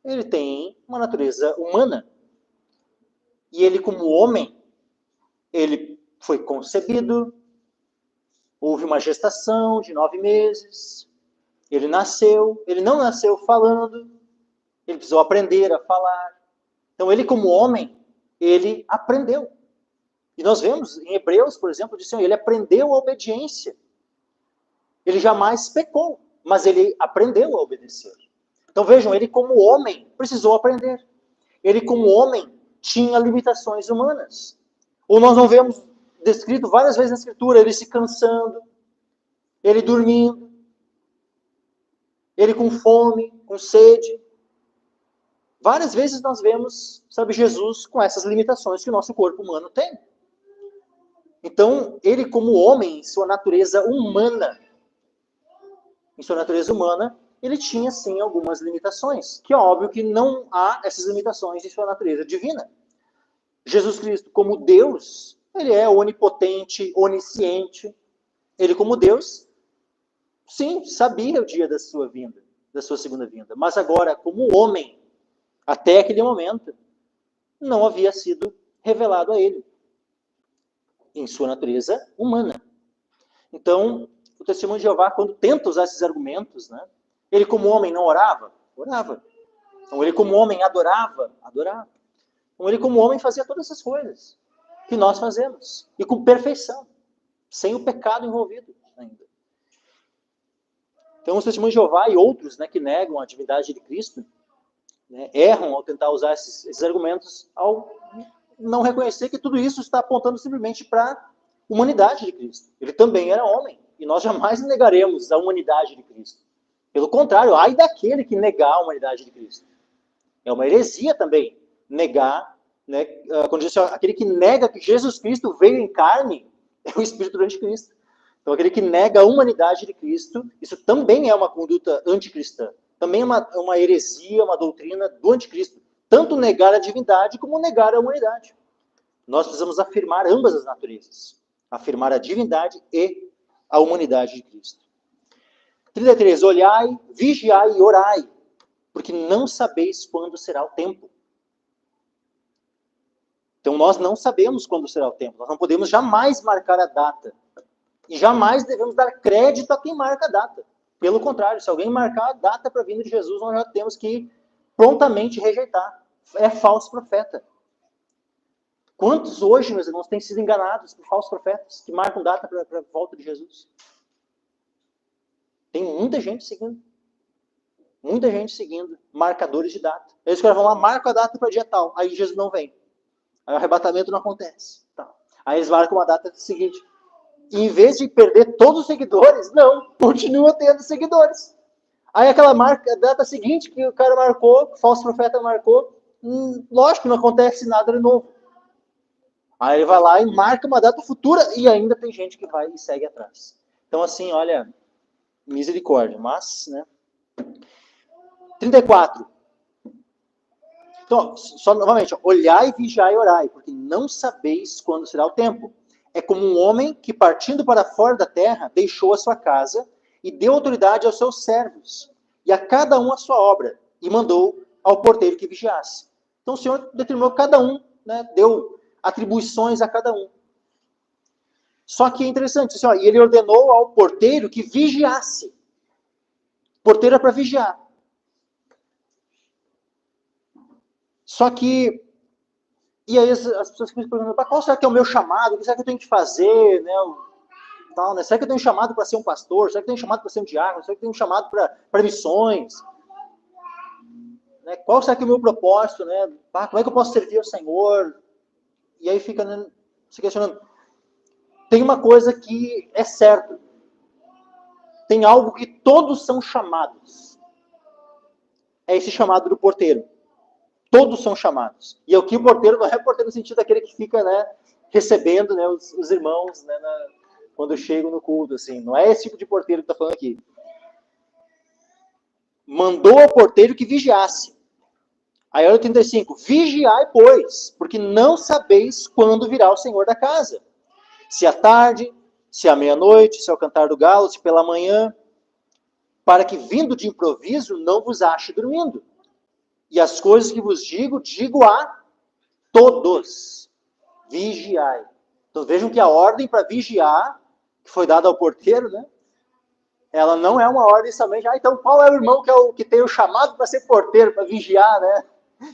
Speaker 1: Ele tem uma natureza humana. E ele, como homem, ele foi concebido, houve uma gestação de 9 meses, ele nasceu, ele não nasceu falando, ele precisou aprender a falar. Então, ele, como homem, ele aprendeu. E nós vemos em Hebreus, por exemplo, diz assim, ele aprendeu a obediência. Ele jamais pecou, mas ele aprendeu a obedecer. Então vejam, ele como homem precisou aprender. Ele como homem tinha limitações humanas. Ou nós não vemos descrito várias vezes na Escritura, ele se cansando, ele dormindo, ele com fome, com sede. Várias vezes nós vemos, sabe, Jesus com essas limitações que o nosso corpo humano tem. Então, ele como homem, em sua natureza humana, ele tinha sim algumas limitações, que é óbvio que não há essas limitações em sua natureza divina. Jesus Cristo como Deus, ele é onipotente, onisciente. Ele como Deus, sim, sabia o dia da sua vinda, da sua segunda vinda. Mas agora, como homem, até aquele momento, não havia sido revelado a ele, em sua natureza humana. Então, o testemunho de Jeová, quando tenta usar esses argumentos, né, ele como homem não orava? Orava. Então, ele como homem adorava? Adorava. Então, ele como homem fazia todas essas coisas que nós fazemos. E com perfeição. Sem o pecado envolvido ainda. Então, os testemunhos de Jeová e outros, né, que negam a divindade de Cristo, né, erram ao tentar usar esses argumentos, ao não reconhecer que tudo isso está apontando simplesmente para a humanidade de Cristo. Ele também era homem. E nós jamais negaremos a humanidade de Cristo. Pelo contrário, ai daquele que negar a humanidade de Cristo. É uma heresia também negar, né, quando diz assim, aquele que nega que Jesus Cristo veio em carne é o Espírito do Anticristo. Então, aquele que nega a humanidade de Cristo, isso também é uma conduta anticristã. Também é uma heresia, uma doutrina do anticristo. Tanto negar a divindade como negar a humanidade. Nós precisamos afirmar ambas as naturezas. Afirmar a divindade e a humanidade de Cristo. 33. Olhai, vigiai e orai, porque não sabeis quando será o tempo. Então nós não sabemos quando será o tempo. Nós não podemos jamais marcar a data. E jamais devemos dar crédito a quem marca a data. Pelo contrário, se alguém marcar a data para a vinda de Jesus, nós já temos que prontamente rejeitar. É falso profeta. Quantos hoje, meus irmãos, têm sido enganados por falsos profetas que marcam data para a volta de Jesus? Tem muita gente seguindo. Muita gente seguindo marcadores de data. Eles vão lá, marcam a data para dia tal. Aí Jesus não vem. Aí o arrebatamento não acontece. Tá. Aí eles marcam uma data seguinte. E em vez de perder todos os seguidores, não, continua tendo seguidores. Aí aquela marca, a data seguinte que o cara marcou, o falso profeta marcou, lógico que não acontece nada de novo. Aí ele vai lá e marca uma data futura e ainda tem gente que vai e segue atrás. Então assim, olha, misericórdia. Mas, né? 34. Então, só novamente, olhai, vigiai e orai, porque não sabeis quando será o tempo. É como um homem que, partindo para fora da terra, deixou a sua casa e deu autoridade aos seus servos, e a cada um a sua obra, e mandou ao porteiro que vigiasse. Então o Senhor determinou cada um, né, deu atribuições a cada um. Só que é interessante, assim, ó, e ele ordenou ao porteiro que vigiasse. O porteiro é para vigiar. Só que, e aí as pessoas ficam perguntando, qual será que é o meu chamado? O que será que eu tenho que fazer? Né? Tal, né? Será que eu tenho chamado para ser um pastor? Será que eu tenho chamado para ser um diácono? Será que eu tenho chamado para missões? Né? Qual será que é o meu propósito? Né? Como é que eu posso servir ao Senhor? E aí fica, né, se questionando. Tem uma coisa que é certa. Tem algo que todos são chamados. É esse chamado do porteiro. Todos são chamados. E aqui o porteiro não é porteiro no sentido daquele que fica, né, recebendo, né, os irmãos, né, quando chegam no culto. Assim. Não é esse tipo de porteiro que está falando aqui. Mandou ao porteiro que vigiasse. Aí, olha o 35. Vigiai, pois, porque não sabeis quando virá o Senhor da casa. Se à tarde, se à meia-noite, se ao cantar do galo, se pela manhã, para que, vindo de improviso, não vos ache dormindo. E as coisas que vos digo, digo a todos. Vigiai. Então vejam que a ordem para vigiar, que foi dada ao porteiro, né? Ela não é uma ordem somente, então qual é o irmão que tem o chamado para ser porteiro, para vigiar, né?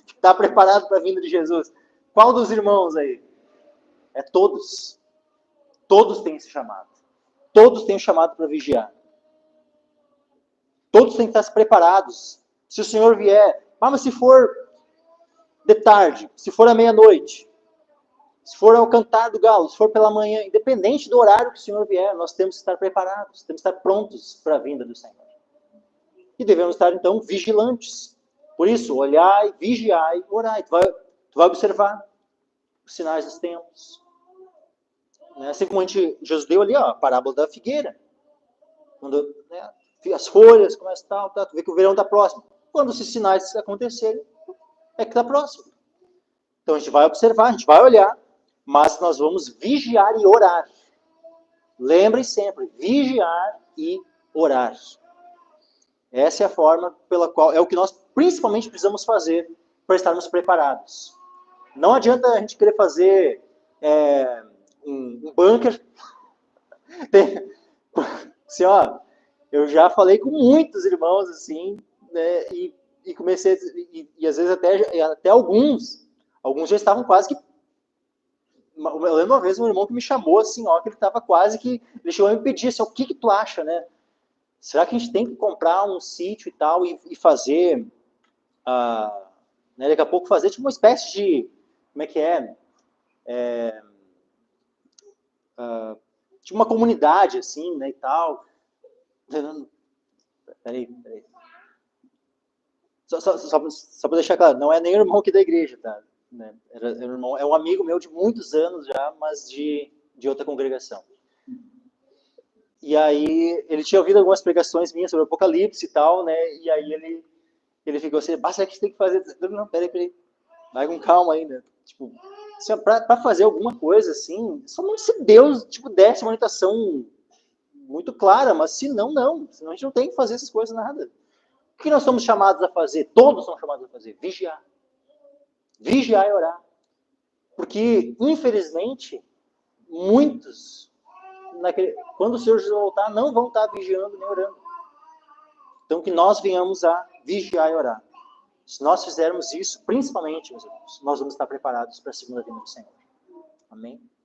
Speaker 1: Que está preparado para a vinda de Jesus? Qual dos irmãos aí? É todos. Todos têm esse chamado. Todos têm o chamado para vigiar. Todos têm que estar preparados. Se o Senhor vier, mas se for de tarde, se for à meia-noite, se for ao cantar do galo, se for pela manhã, independente do horário que o Senhor vier, nós temos que estar preparados, temos que estar prontos para a vinda do Senhor. E devemos estar, então, vigilantes. Por isso, olhai, vigiai, orai. Tu vai observar os sinais dos tempos. Assim como Jesus deu ali, ó, a parábola da figueira. Quando, né, as folhas começam tal, tu vê que o verão está próximo. Quando esses sinais acontecerem, é que está próximo. Então a gente vai observar, a gente vai olhar, mas nós vamos vigiar e orar. Lembrem sempre, vigiar e orar. Essa é a forma pela qual, é o que nós principalmente precisamos fazer para estarmos preparados. Não adianta a gente querer fazer um bunker. Assim, ó, eu já falei com muitos irmãos assim, né, e comecei, e às vezes até alguns já estavam quase que. Eu lembro uma vez um irmão que me chamou assim, ó, que ele estava quase que. Ele chegou a me pedir assim, o que tu acha, né? Será que a gente tem que comprar um sítio e tal e fazer. Né, daqui a pouco fazer tipo uma espécie de. Como é que é? Tipo uma comunidade assim, né, e tal. Peraí. Só para deixar claro, não é nem o irmão aqui da igreja, tá? Né? É um amigo meu de muitos anos já, mas de outra congregação. E aí, ele tinha ouvido algumas pregações minhas sobre o Apocalipse e tal, né? E aí ele ficou assim, será que a gente tem que fazer? Não, peraí. Vai com calma ainda. Tipo, assim, pra fazer alguma coisa assim, somente se Deus, tipo, desse uma orientação muito clara, mas se não, não. Senão a gente não tem que fazer essas coisas nada. O que nós somos chamados a fazer? Todos são chamados a fazer. Vigiar. Vigiar e orar. Porque, infelizmente, muitos, quando o Senhor Jesus voltar, não vão estar vigiando nem orando. Então, que nós venhamos a vigiar e orar. Se nós fizermos isso, principalmente, meus irmãos, nós vamos estar preparados para a segunda vinda do Senhor. Amém?